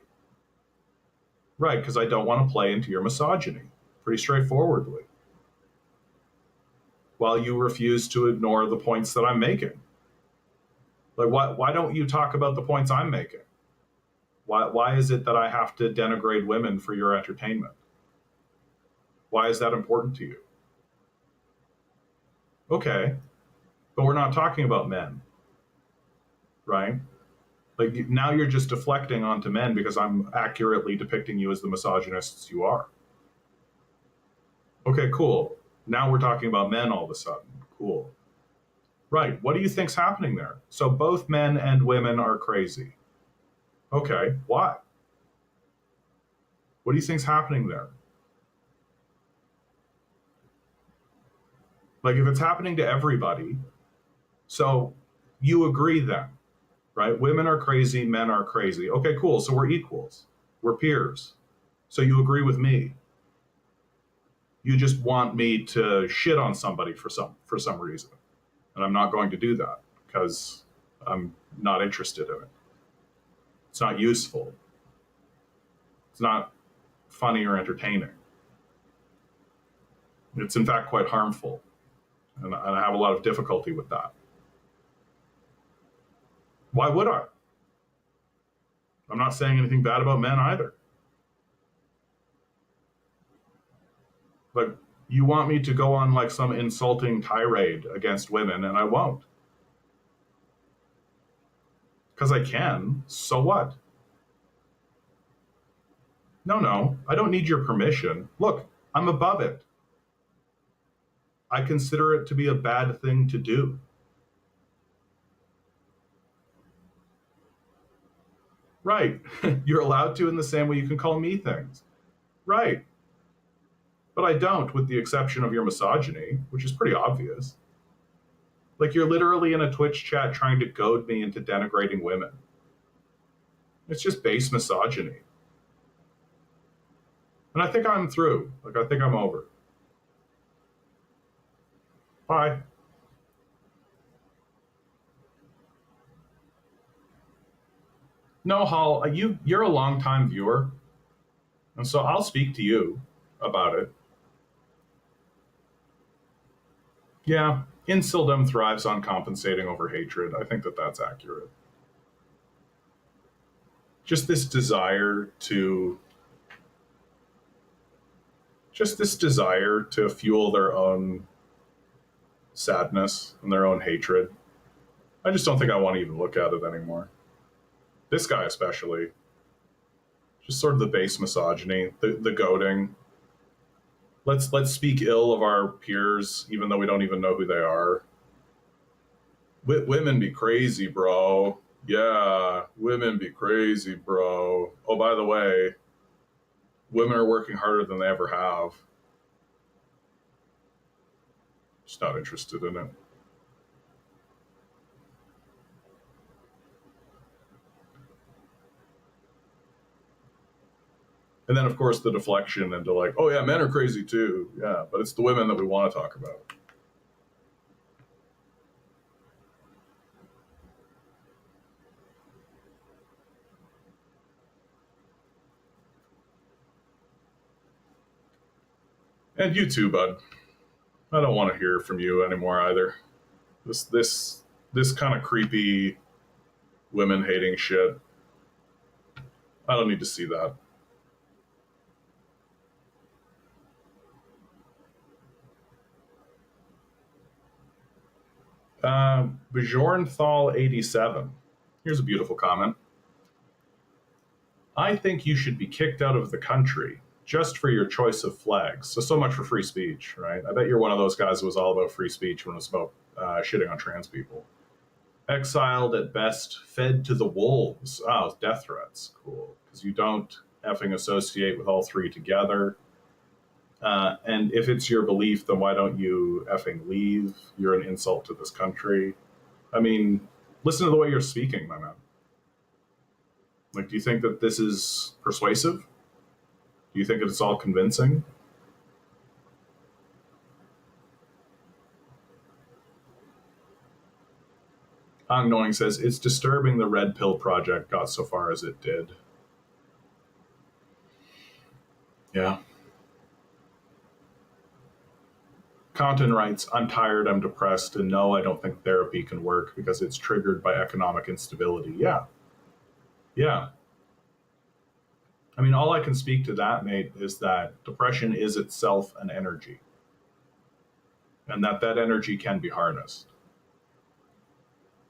Right, because I don't want to play into your misogyny, pretty straightforwardly. While you refuse to ignore the points that I'm making. Like, why don't you talk about the points I'm making? Why is it that I have to denigrate women for your entertainment? Why is that important to you? Okay, but we're not talking about men, right? Like, now you're just deflecting onto men because I'm accurately depicting you as the misogynists you are. Okay, cool. Now we're talking about men all of a sudden. Cool. Right, what do you think's happening there? So both men and women are crazy. Okay, why? What do you think's happening there? Like, if it's happening to everybody, so you agree then, right? Women are crazy, men are crazy. Okay, cool, so we're equals. We're peers. So you agree with me. You just want me to shit on somebody for some reason. And I'm not going to do that because I'm not interested in it. It's not useful. It's not funny or entertaining. It's in fact quite harmful. And I have a lot of difficulty with that. Why would I? I'm not saying anything bad about men either. But you want me to go on like some insulting tirade against women, and I won't. Because I can. So what? No, I don't need your permission. Look, I'm above it. I consider it to be a bad thing to do. Right. You're allowed to in the same way you can call me things. Right. But I don't, with the exception of your misogyny, which is pretty obvious. Like you're literally in a Twitch chat trying to goad me into denigrating women. It's just base misogyny. And I think I'm through. Like, I think I'm over. Bye. No, Hall, you're a longtime viewer. And so I'll speak to you about it. Yeah, incildom thrives on compensating over hatred. I think that that's accurate. Just this desire to fuel their own sadness and their own hatred. I just don't think I want to even look at it anymore. This guy especially. Just sort of the base misogyny, the goading. Let's speak ill of our peers, even though we don't even know who they are. Women be crazy, bro. Yeah, women be crazy, bro. Oh, by the way, women are working harder than they ever have. Just not interested in it. And then, of course, the deflection into like, oh yeah, men are crazy too. Yeah, but it's the women that we want to talk about. And you too, bud. I don't want to hear from you anymore either. This kind of creepy women hating shit. I don't need to see that. Bjornthal87. Here's a beautiful comment. I think you should be kicked out of the country just for your choice of flags. So much for free speech, right? I bet you're one of those guys who was all about free speech when it was about shitting on trans people. Exiled at best, fed to the wolves. Oh, death threats. Cool. Because you don't effing associate with all three together. And if it's your belief, then why don't you effing leave? You're an insult to this country. I mean, listen to the way you're speaking, my man. Like, do you think that this is persuasive? Do you think that it's all convincing? Knowing says, it's disturbing the Red Pill Project got so far as it did. Yeah. Compton writes, I'm tired, I'm depressed, and no, I don't think therapy can work because it's triggered by economic instability. Yeah. I mean, all I can speak to that, mate, is that depression is itself an energy. And that energy can be harnessed.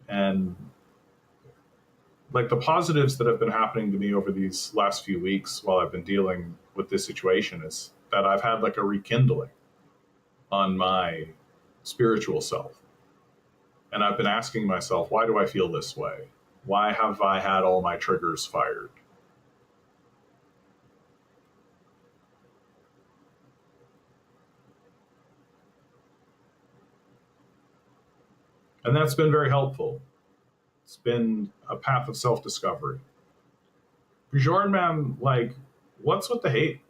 And like the positives that have been happening to me over these last few weeks while I've been dealing with this situation is that I've had like a rekindling on my spiritual self. And I've been asking myself, why do I feel this way? Why have I had all my triggers fired? And that's been very helpful. It's been a path of self-discovery. Bjorn, man, like, what's with the hate?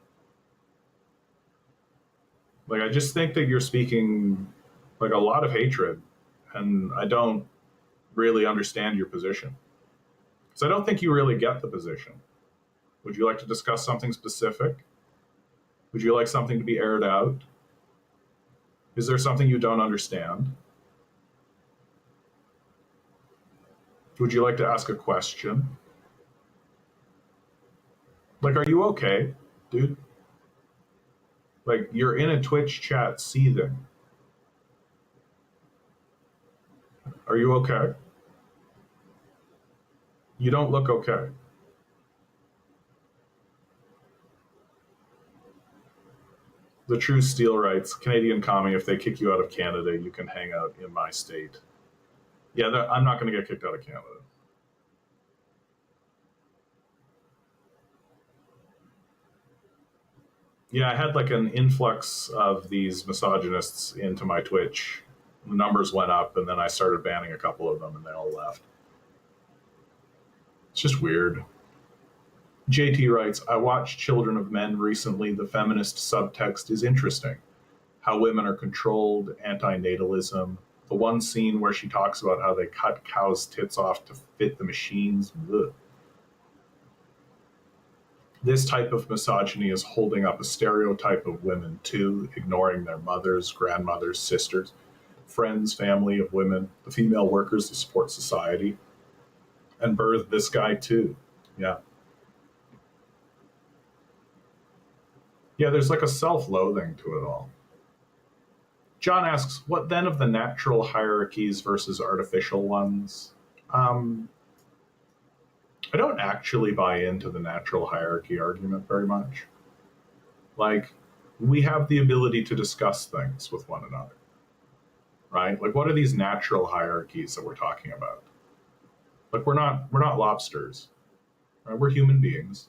Like, I just think that you're speaking like a lot of hatred, and I don't really understand your position. Because I don't think you really get the position. Would you like to discuss something specific? Would you like something to be aired out? Is there something you don't understand? Would you like to ask a question? Like, are you okay, dude? Like, you're in a Twitch chat seething. Are you okay? You don't look okay. The true Steel writes, Canadian commie, if they kick you out of Canada, you can hang out in my state. Yeah, I'm not going to get kicked out of Canada. Yeah, I had like an influx of these misogynists into my Twitch. The numbers went up, and then I started banning a couple of them, and they all left. It's just weird. JT writes, I watched Children of Men recently. The feminist subtext is interesting. How women are controlled, anti-natalism. The one scene where she talks about how they cut cows' tits off to fit the machines. Ugh. This type of misogyny is holding up a stereotype of women too, ignoring their mothers, grandmothers, sisters, friends, family of women, the female workers that support society, and birthed this guy too. Yeah. Yeah, there's like a self-loathing to it all. John asks, what then of the natural hierarchies versus artificial ones? I don't actually buy into the natural hierarchy argument very much. Like, we have the ability to discuss things with one another, right? Like, what are these natural hierarchies that we're talking about? Like, we're not lobsters, right? We're human beings.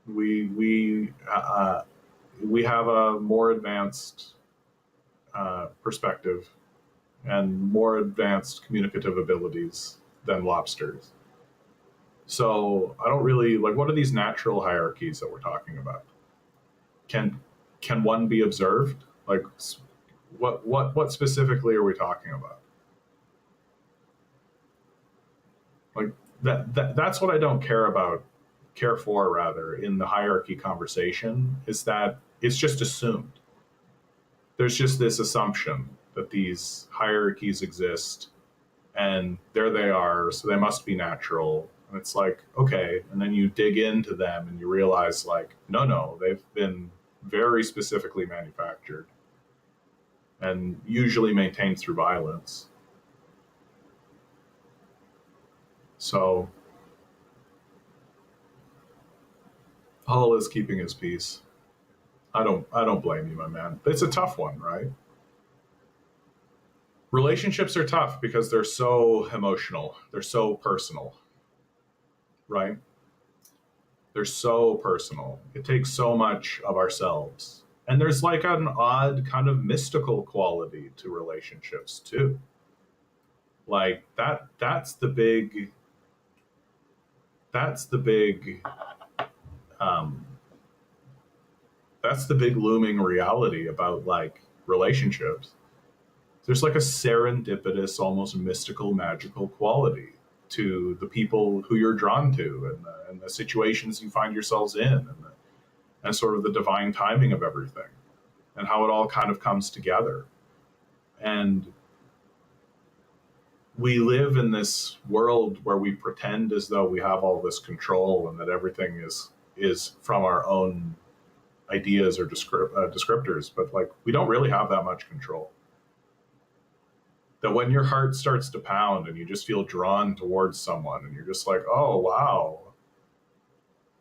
We have a more advanced perspective and more advanced communicative abilities than lobsters. So I don't really like, what are these natural hierarchies that we're talking about? Can one be observed? Like, what specifically are we talking about? Like, that's what I don't care for rather in the hierarchy conversation, is that it's just assumed. There's just this assumption that these hierarchies exist, and there they are, so they must be natural. And it's like, okay, and then you dig into them and you realize, like, no, they've been very specifically manufactured and usually maintained through violence. So Hull is keeping his peace. I don't blame you, my man. It's a tough one, right? Relationships are tough because they're so emotional. They're so personal, right? They're so personal. It takes so much of ourselves. And there's like an odd kind of mystical quality to relationships too. Like that's the big um that's the big looming reality about like relationships. There's like a serendipitous, almost mystical, magical quality to the people who you're drawn to, and the situations you find yourselves in, and sort of the divine timing of everything, and how it all kind of comes together. And we live in this world where we pretend as though we have all this control and that everything is from our own ideas or descriptors, but like, we don't really have that much control. That when your heart starts to pound and you just feel drawn towards someone and you're just like, oh wow,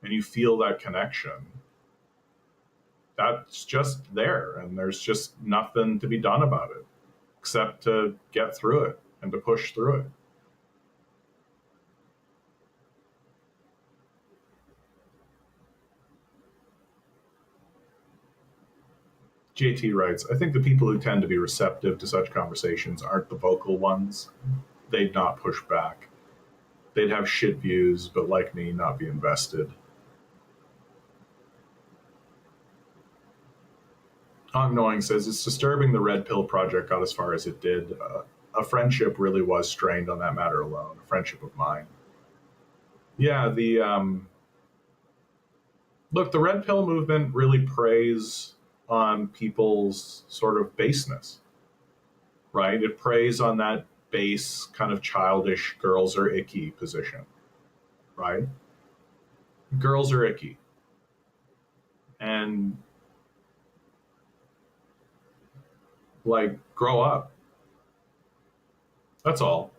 and you feel that connection, that's just there, and there's just nothing to be done about it except to get through it and to push through it. JT writes, I think the people who tend to be receptive to such conversations aren't the vocal ones. They'd not push back. They'd have shit views, but like me, not be invested. Knowing says it's disturbing the Red Pill Project got as far as it did. A friendship really was strained on that matter alone, a friendship of mine. Yeah, look, the Red Pill movement really preys on people's sort of baseness, right? It preys on that base, kind of childish, girls are icky position, right? Girls are icky. And, like, grow up. That's all.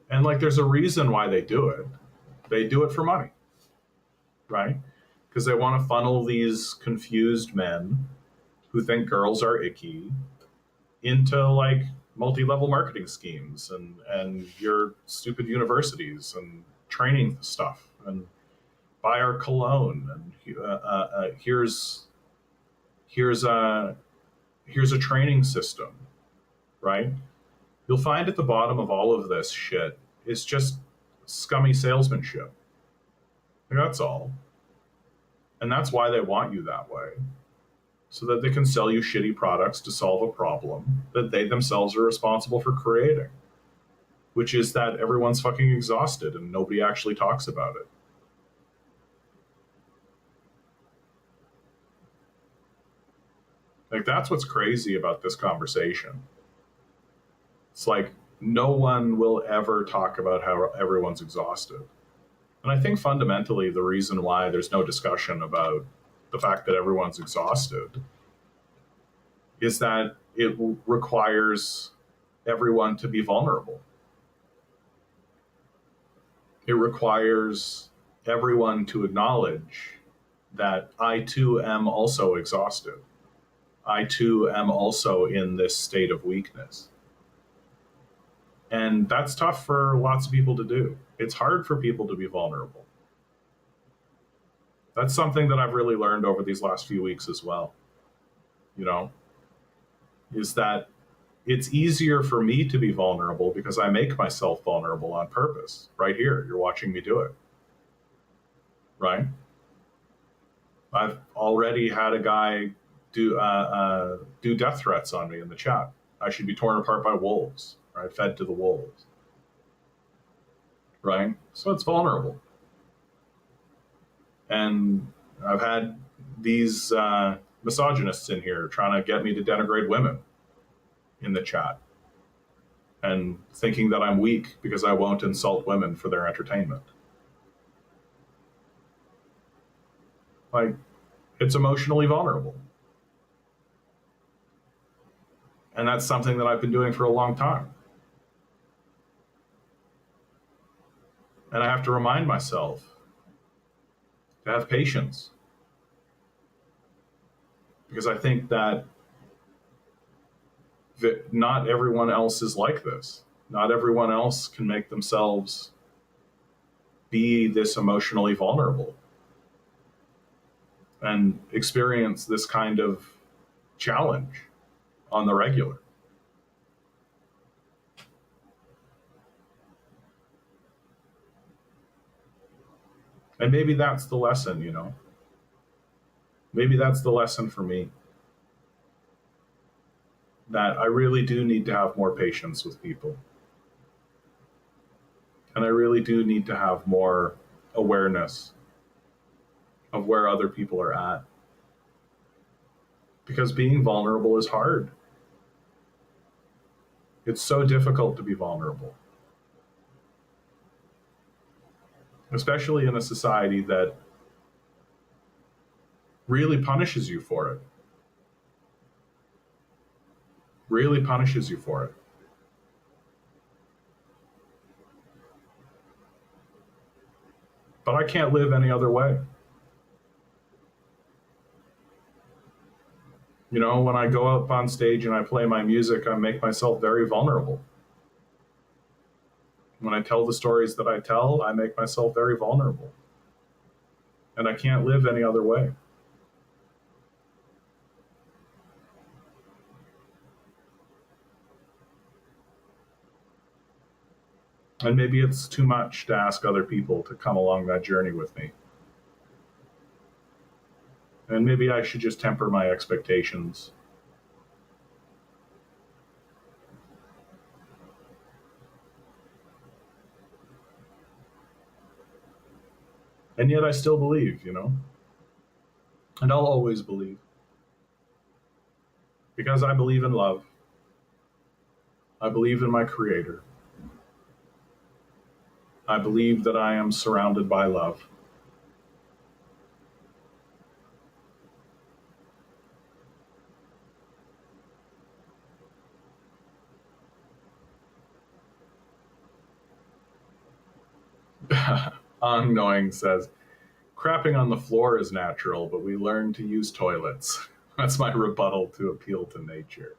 And, like, there's a reason why they do it. They do it for money, right? Because they want to funnel these confused men who think girls are icky into, like, multi-level marketing schemes and your stupid universities and training stuff and buy our cologne and here's a training system, right? You'll find at the bottom of all of this shit is just scummy salesmanship. That's all. And that's why they want you that way, so that they can sell you shitty products to solve a problem that they themselves are responsible for creating, which is that everyone's fucking exhausted and nobody actually talks about it. Like, that's what's crazy about this conversation. It's like no one will ever talk about how everyone's exhausted. And I think fundamentally the reason why there's no discussion about the fact that everyone's exhausted is that it requires everyone to be vulnerable. It requires everyone to acknowledge that I too am also exhausted. I too am also in this state of weakness. And that's tough for lots of people to do. It's hard for people to be vulnerable. That's something that I've really learned over these last few weeks as well. You know, is that it's easier for me to be vulnerable because I make myself vulnerable on purpose. Right here, you're watching me do it. Right? I've already had a guy do death threats on me in the chat. I should be torn apart by wolves, right? Fed to the wolves. Right? So it's vulnerable. And I've had these misogynists in here trying to get me to denigrate women in the chat and thinking that I'm weak because I won't insult women for their entertainment. Like, it's emotionally vulnerable. And that's something that I've been doing for a long time. And I have to remind myself to have patience. Because I think that not everyone else is like this. Not everyone else can make themselves be this emotionally vulnerable and experience this kind of challenge on the regular. And maybe that's the lesson, you know? Maybe that's the lesson for me. That I really do need to have more patience with people. And I really do need to have more awareness of where other people are at. Because being vulnerable is hard. It's so difficult to be vulnerable. Especially in a society that really punishes you for it. Really punishes you for it. But I can't live any other way. You know, when I go up on stage and I play my music, I make myself very vulnerable. When I tell the stories that I tell, I make myself very vulnerable. And I can't live any other way. And maybe it's too much to ask other people to come along that journey with me. And maybe I should just temper my expectations. And yet I still believe, and I'll always believe because I believe in love. I believe in my creator. I believe that I am surrounded by love. Unknowing says, crapping on the floor is natural, but we learn to use toilets. That's my rebuttal to appeal to nature.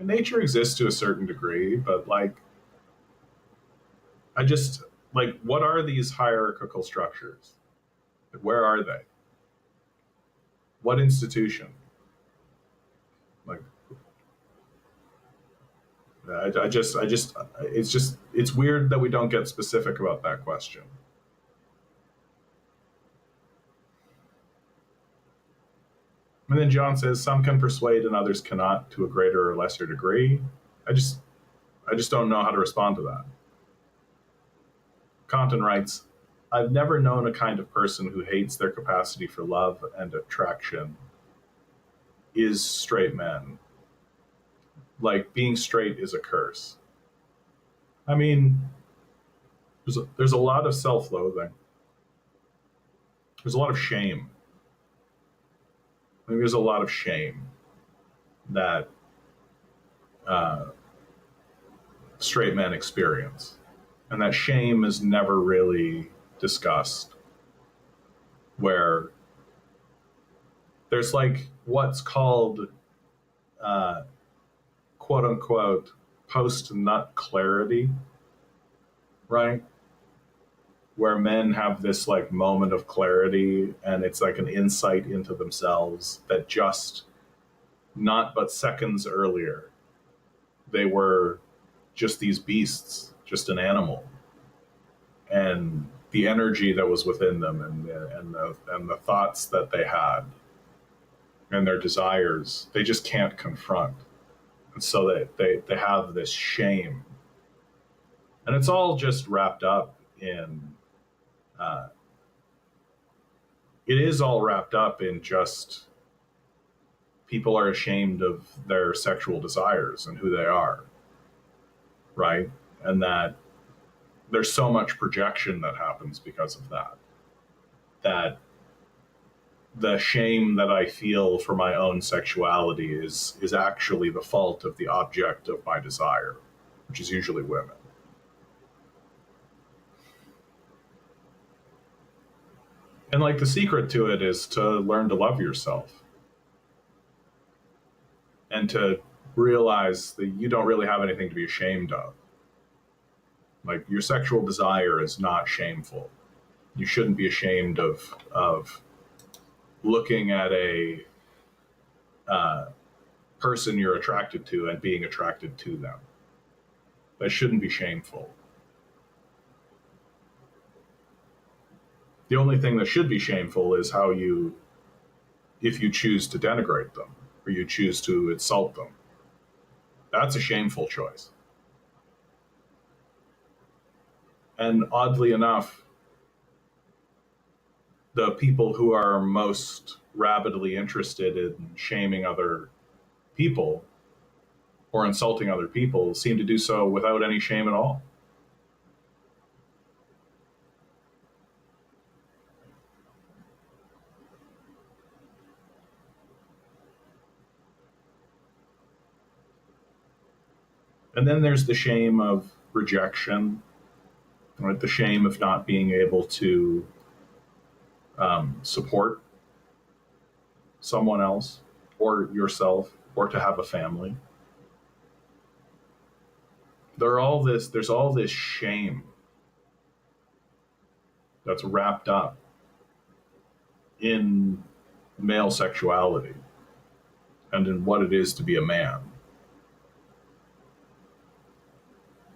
And nature exists to a certain degree, but I just, what are these hierarchical structures? Where are they? What institution? Like, it's weird that we don't get specific about that question. And then John says, some can persuade and others cannot to a greater or lesser degree. I just don't know how to respond to that. Compton writes, I've never known a kind of person who hates their capacity for love and attraction is straight men. Like, being straight is a curse. I mean, there's a lot of self-loathing. There's a lot of shame. I think there's a lot of shame that straight men experience. And that shame is never really discussed. Where there's what's called quote unquote post-nut clarity, right? Where men have this moment of clarity, and it's like an insight into themselves that just not but seconds earlier they were just these beasts, just an animal, and the energy that was within them, and the thoughts that they had, and their desires, they just can't confront, and so they have this shame, and it's all just wrapped up in. It is all wrapped up in just people are ashamed of their sexual desires and who they are, right? And that there's so much projection that happens because of that. That the shame that I feel for my own sexuality is actually the fault of the object of my desire, which is usually women. And the secret to it is to learn to love yourself and to realize that you don't really have anything to be ashamed of. Your sexual desire is not shameful. You shouldn't be ashamed of looking at a person you're attracted to and being attracted to them. That shouldn't be shameful. The only thing that should be shameful is if you choose to denigrate them or you choose to insult them. That's a shameful choice. And oddly enough, the people who are most rabidly interested in shaming other people or insulting other people seem to do so without any shame at all. And then there's the shame of rejection, right? The shame of not being able to support someone else or yourself or to have a family. There's all this shame that's wrapped up in male sexuality and in what it is to be a man.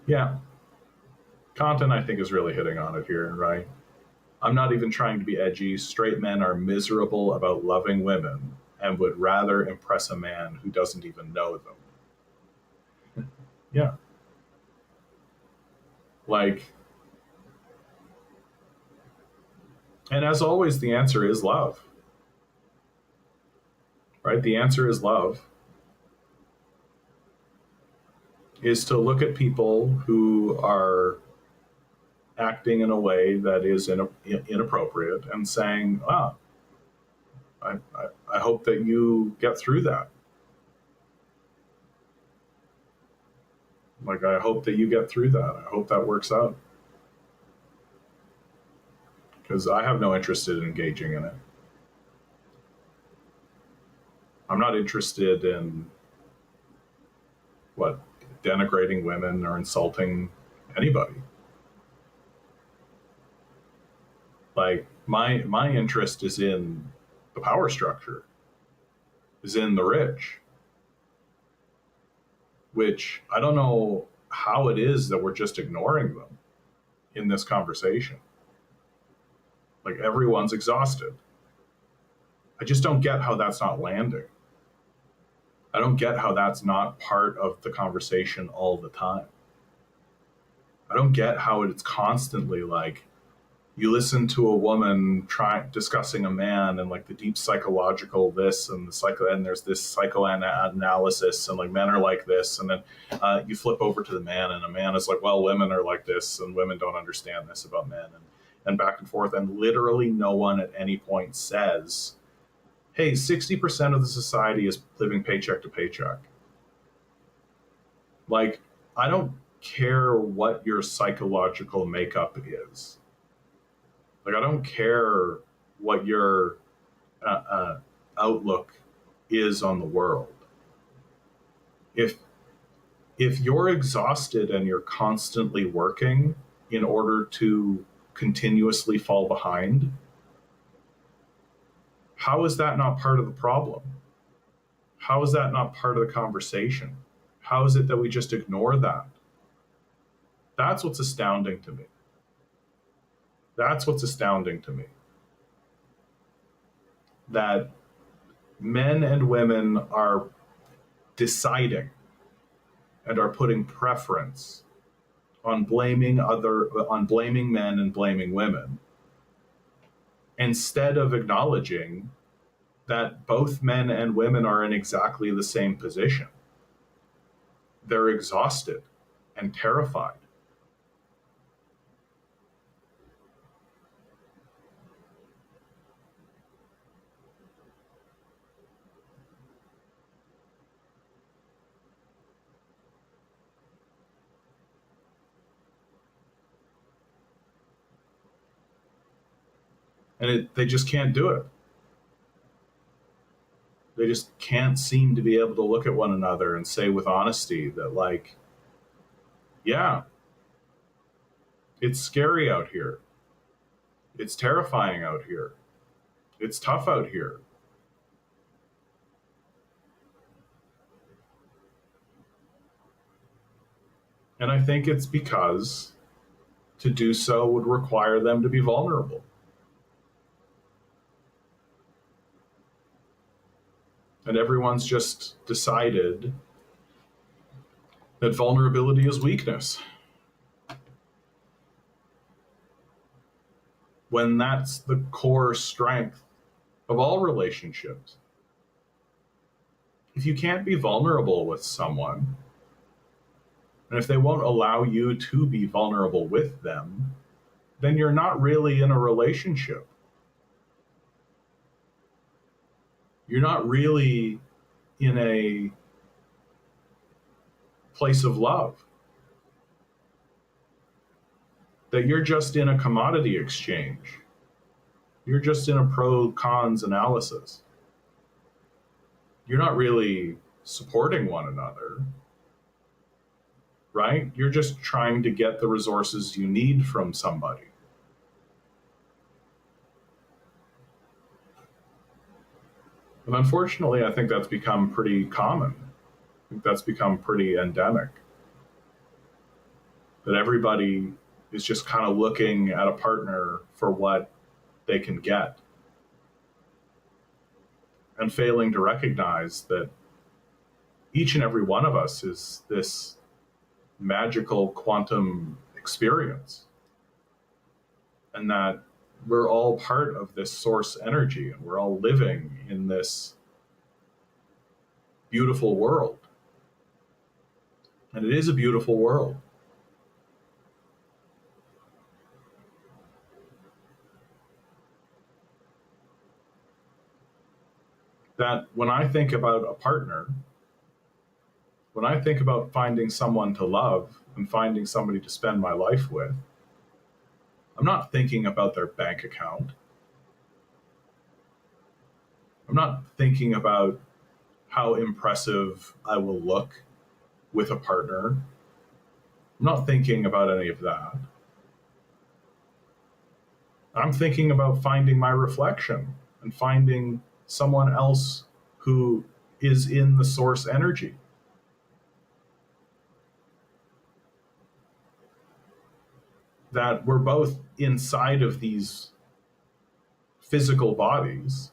Yeah. Content, I think, is really hitting on it here, right? I'm not even trying to be edgy. Straight men are miserable about loving women and would rather impress a man who doesn't even know them. Yeah. Like, and as always, the answer is love, right? The answer is love, is to look at people who are acting in a way that is inappropriate and saying, ah, I hope that you get through that. Like, I hope that you get through that. I hope that works out. Because I have no interest in engaging in it. I'm not interested in denigrating women or insulting anybody. Like, my interest is in the power structure, is in the rich, which I don't know how it is that we're just ignoring them in this conversation. Like, everyone's exhausted. I just don't get how that's not landing. I don't get how that's not part of the conversation all the time. I don't get how it's constantly like, you listen to a woman discussing a man and like the deep psychological this and and there's this psychoanalysis and like men are like this, and then you flip over to the man and a man is like, well, women are like this and women don't understand this about men, and back and forth, and literally no one at any point says, hey, 60% of the society is living paycheck to paycheck. Like, I don't care what your psychological makeup is. Like, I don't care what your outlook is on the world. If you're exhausted and you're constantly working in order to continuously fall behind, how is that not part of the problem? How is that not part of the conversation? How is it that we just ignore that? That's what's astounding to me. That's what's astounding to me. That men and women are deciding and are putting preference on blaming men and blaming women, instead of acknowledging that both men and women are in exactly the same position. They're exhausted and terrified. And they just can't do it. They just can't seem to be able to look at one another and say with honesty that, like, yeah, it's scary out here. It's terrifying out here. It's tough out here. And I think it's because to do so would require them to be vulnerable. And everyone's just decided that vulnerability is weakness, when that's the core strength of all relationships. If you can't be vulnerable with someone, and if they won't allow you to be vulnerable with them, then you're not really in a relationship. You're not really in a place of love. That you're just in a commodity exchange. You're just in a pro-cons analysis. You're not really supporting one another, right? You're just trying to get the resources you need from somebody. And unfortunately, I think that's become pretty common. I think that's become pretty endemic. That everybody is just kind of looking at a partner for what they can get and failing to recognize that each and every one of us is this magical quantum experience, and that we're all part of this source energy, and we're all living in this beautiful world. And it is a beautiful world. That when I think about a partner, when I think about finding someone to love and finding somebody to spend my life with, I'm not thinking about their bank account. I'm not thinking about how impressive I will look with a partner. I'm not thinking about any of that. I'm thinking about finding my reflection and finding someone else who is in the source energy. That we're both inside of these physical bodies,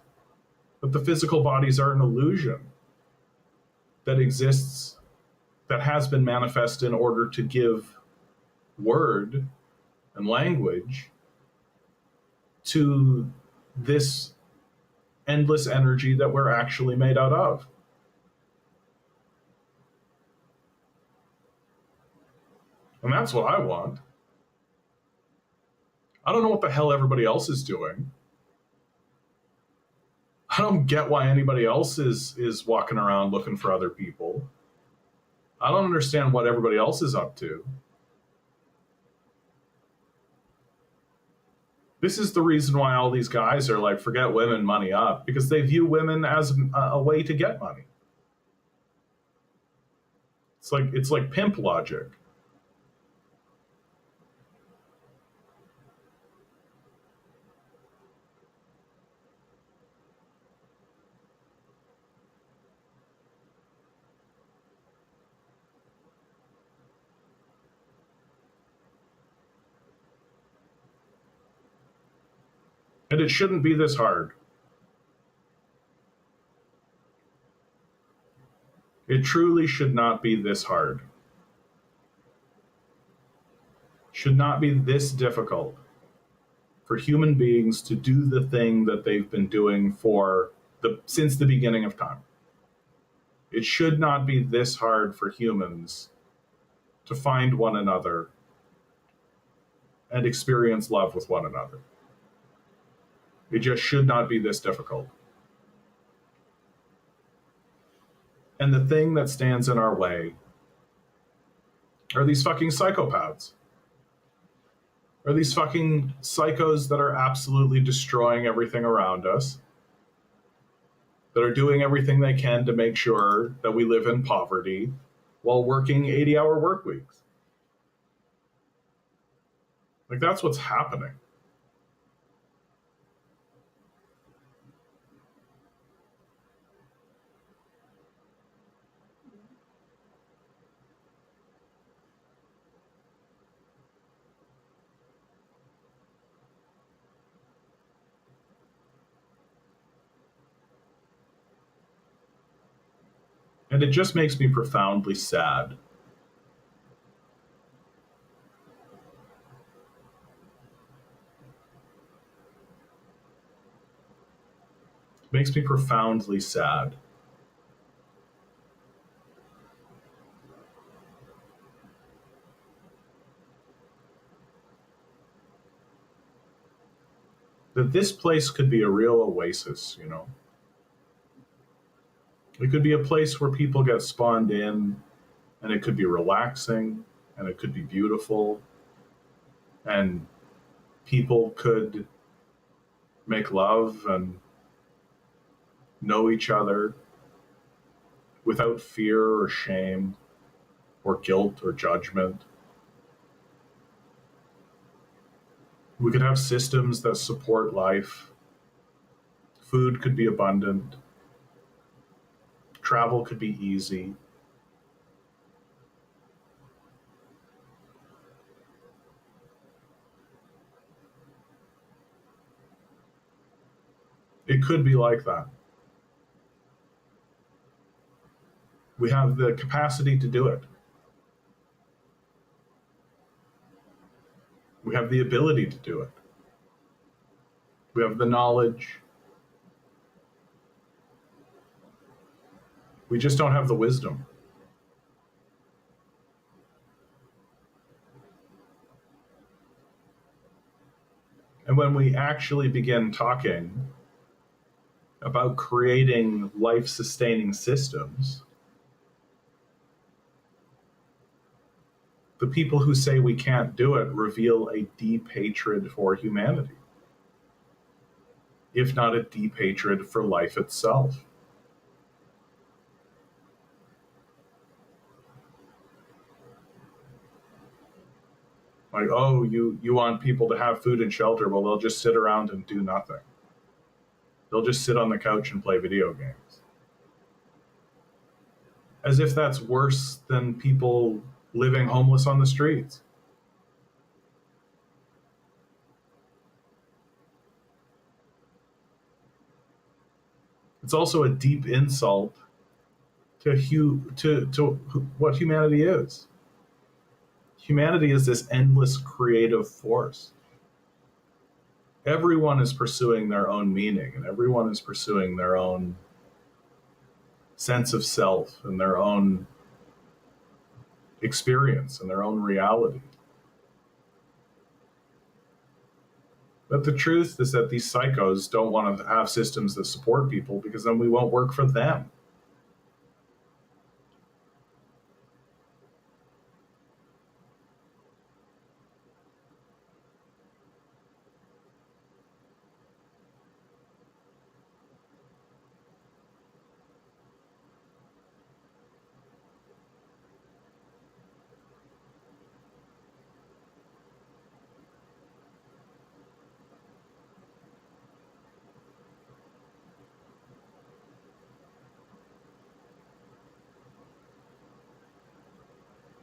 but the physical bodies are an illusion that exists, that has been manifest in order to give word and language to this endless energy that we're actually made out of. And that's what I want. I don't know what the hell everybody else is doing. I don't get why anybody else is walking around looking for other people. I don't understand what everybody else is up to. This is the reason why all these guys are like, forget women, money up, because they view women as a way to get money. It's like pimp logic. And it shouldn't be this hard. It truly should not be this hard. Should not be this difficult for human beings to do the thing that they've been doing since the beginning of time. It should not be this hard for humans to find one another and experience love with one another. It just should not be this difficult. And the thing that stands in our way are these fucking psychopaths. Are these fucking psychos that are absolutely destroying everything around us, that are doing everything they can to make sure that we live in poverty while working 80-hour work weeks. Like, that's what's happening. And it just makes me profoundly sad. It makes me profoundly sad. That this place could be a real oasis, you know? It could be a place where people get spawned in, and it could be relaxing, and it could be beautiful, and people could make love and know each other without fear or shame or guilt or judgment. We could have systems that support life. Food could be abundant. Travel could be easy. It could be like that. We have the capacity to do it. We have the ability to do it. We have the knowledge. We just don't have the wisdom. And when we actually begin talking about creating life-sustaining systems, the people who say we can't do it reveal a deep hatred for humanity, if not a deep hatred for life itself. Like, oh, you want people to have food and shelter, well, they'll just sit around and do nothing. They'll just sit on the couch and play video games. As if that's worse than people living homeless on the streets. It's also a deep insult to what humanity is. Humanity is this endless creative force. Everyone is pursuing their own meaning, and everyone is pursuing their own sense of self and their own experience and their own reality. But the truth is that these psychos don't want to have systems that support people, because then we won't work for them.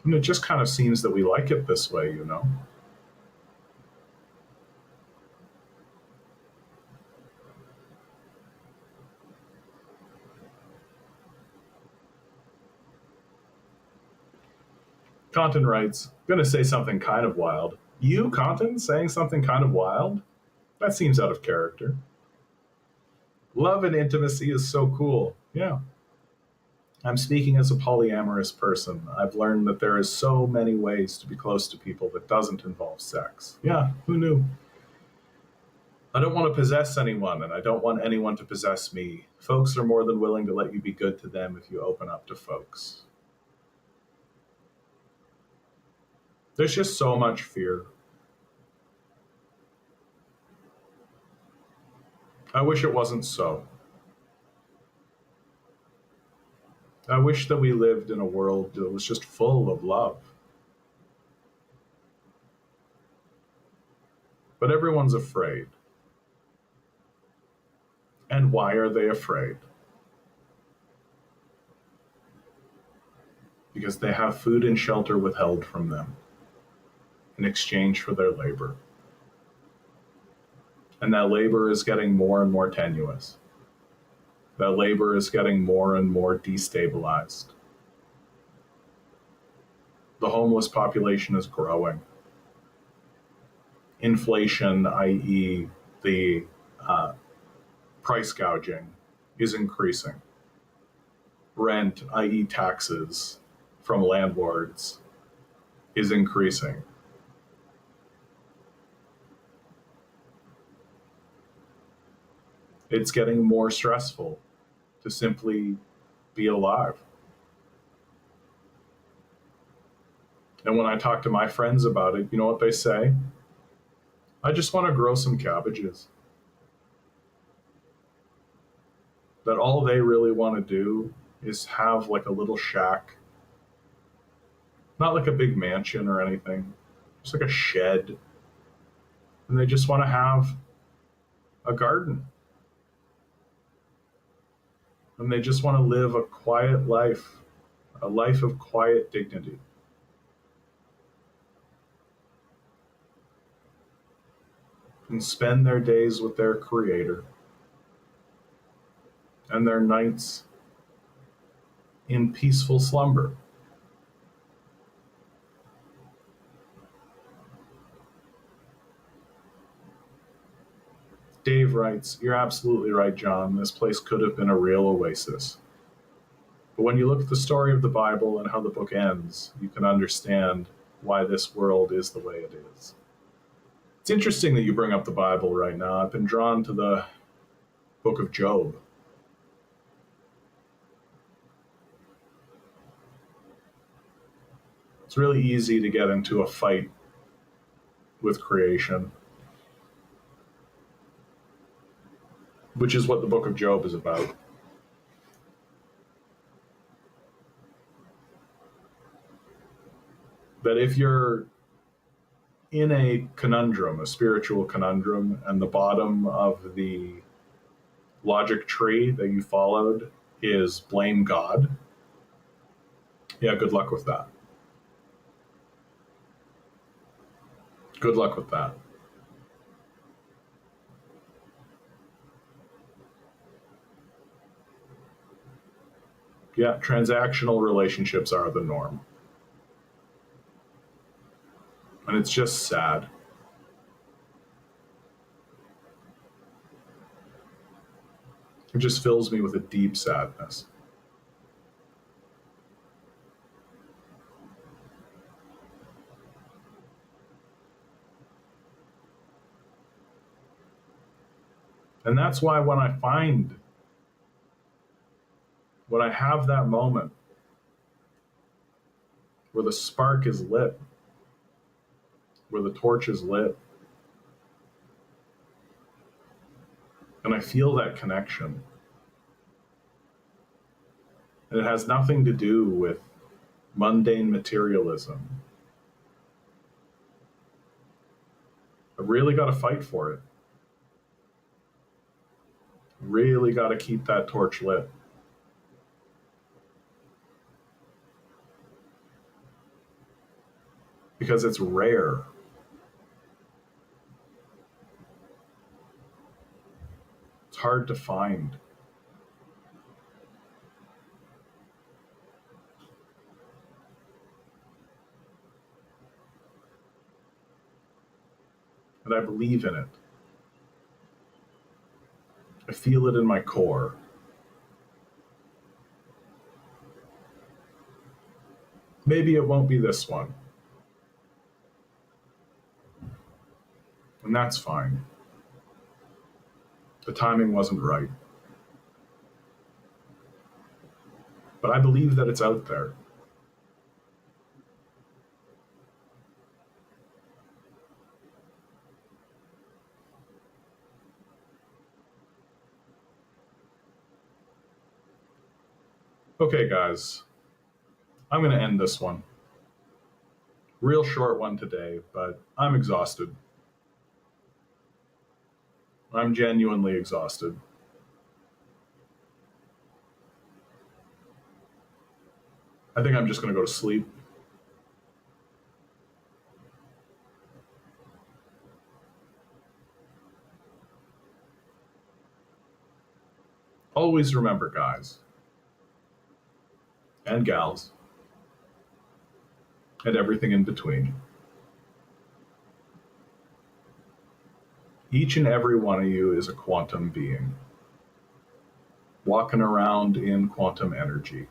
And it just kind of seems that we like it this way, you know? Content writes, gonna say something kind of wild. You, Content, saying something kind of wild? That seems out of character. Love and intimacy is so cool. Yeah. I'm speaking as a polyamorous person. I've learned that there is so many ways to be close to people that doesn't involve sex. Yeah, who knew? I don't want to possess anyone, and I don't want anyone to possess me. Folks are more than willing to let you be good to them if you open up to folks. There's just so much fear. I wish it wasn't so. I wish that we lived in a world that was just full of love. But everyone's afraid. And why are they afraid? Because they have food and shelter withheld from them in exchange for their labor. And that labor is getting more and more tenuous. That labor is getting more and more destabilized. The homeless population is growing. Inflation, i.e., the price gouging, is increasing. Rent, i.e., taxes from landlords, is increasing. It's getting more stressful to simply be alive. And when I talk to my friends about it, you know what they say? I just want to grow some cabbages. That all they really want to do is have like a little shack. Not like a big mansion or anything, just like a shed. And they just want to have a garden. And they just want to live a quiet life, a life of quiet dignity. And spend their days with their creator. and their nights in peaceful slumber. Dave writes, "You're absolutely right, John. This place could have been a real oasis. But when you look at the story of the Bible and how the book ends, you can understand why this world is the way it is." It's interesting that you bring up the Bible right now. I've been drawn to the book of Job. It's really easy to get into a fight with creation, which is what the book of Job is about. That if you're in a conundrum, a spiritual conundrum, and the bottom of the logic tree that you followed is blame God, yeah, good luck with that. Good luck with that. Yeah, transactional relationships are the norm. And it's just sad. It just fills me with a deep sadness. And that's why when I have that moment where the spark is lit, where the torch is lit, and I feel that connection, and it has nothing to do with mundane materialism. I really got to fight for it. Really got to keep that torch lit. Because it's rare. It's hard to find. And I believe in it. I feel it in my core. Maybe it won't be this one. And that's fine. The timing wasn't right. But I believe that it's out there. Okay, guys. I'm going to end this one. Real short one today, but I'm exhausted. I'm genuinely exhausted. I think I'm just going to go to sleep. Always remember, guys and gals, and everything in between. Each and every one of you is a quantum being, walking around in quantum energy.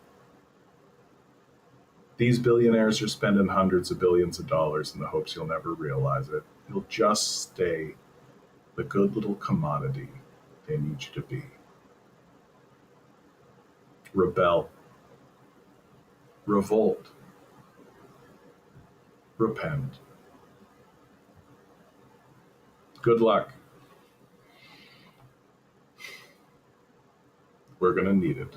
These billionaires are spending hundreds of billions of dollars in the hopes you'll never realize it. You'll just stay the good little commodity they need you to be. Rebel. Revolt. Repent. Good luck. We're going to need it.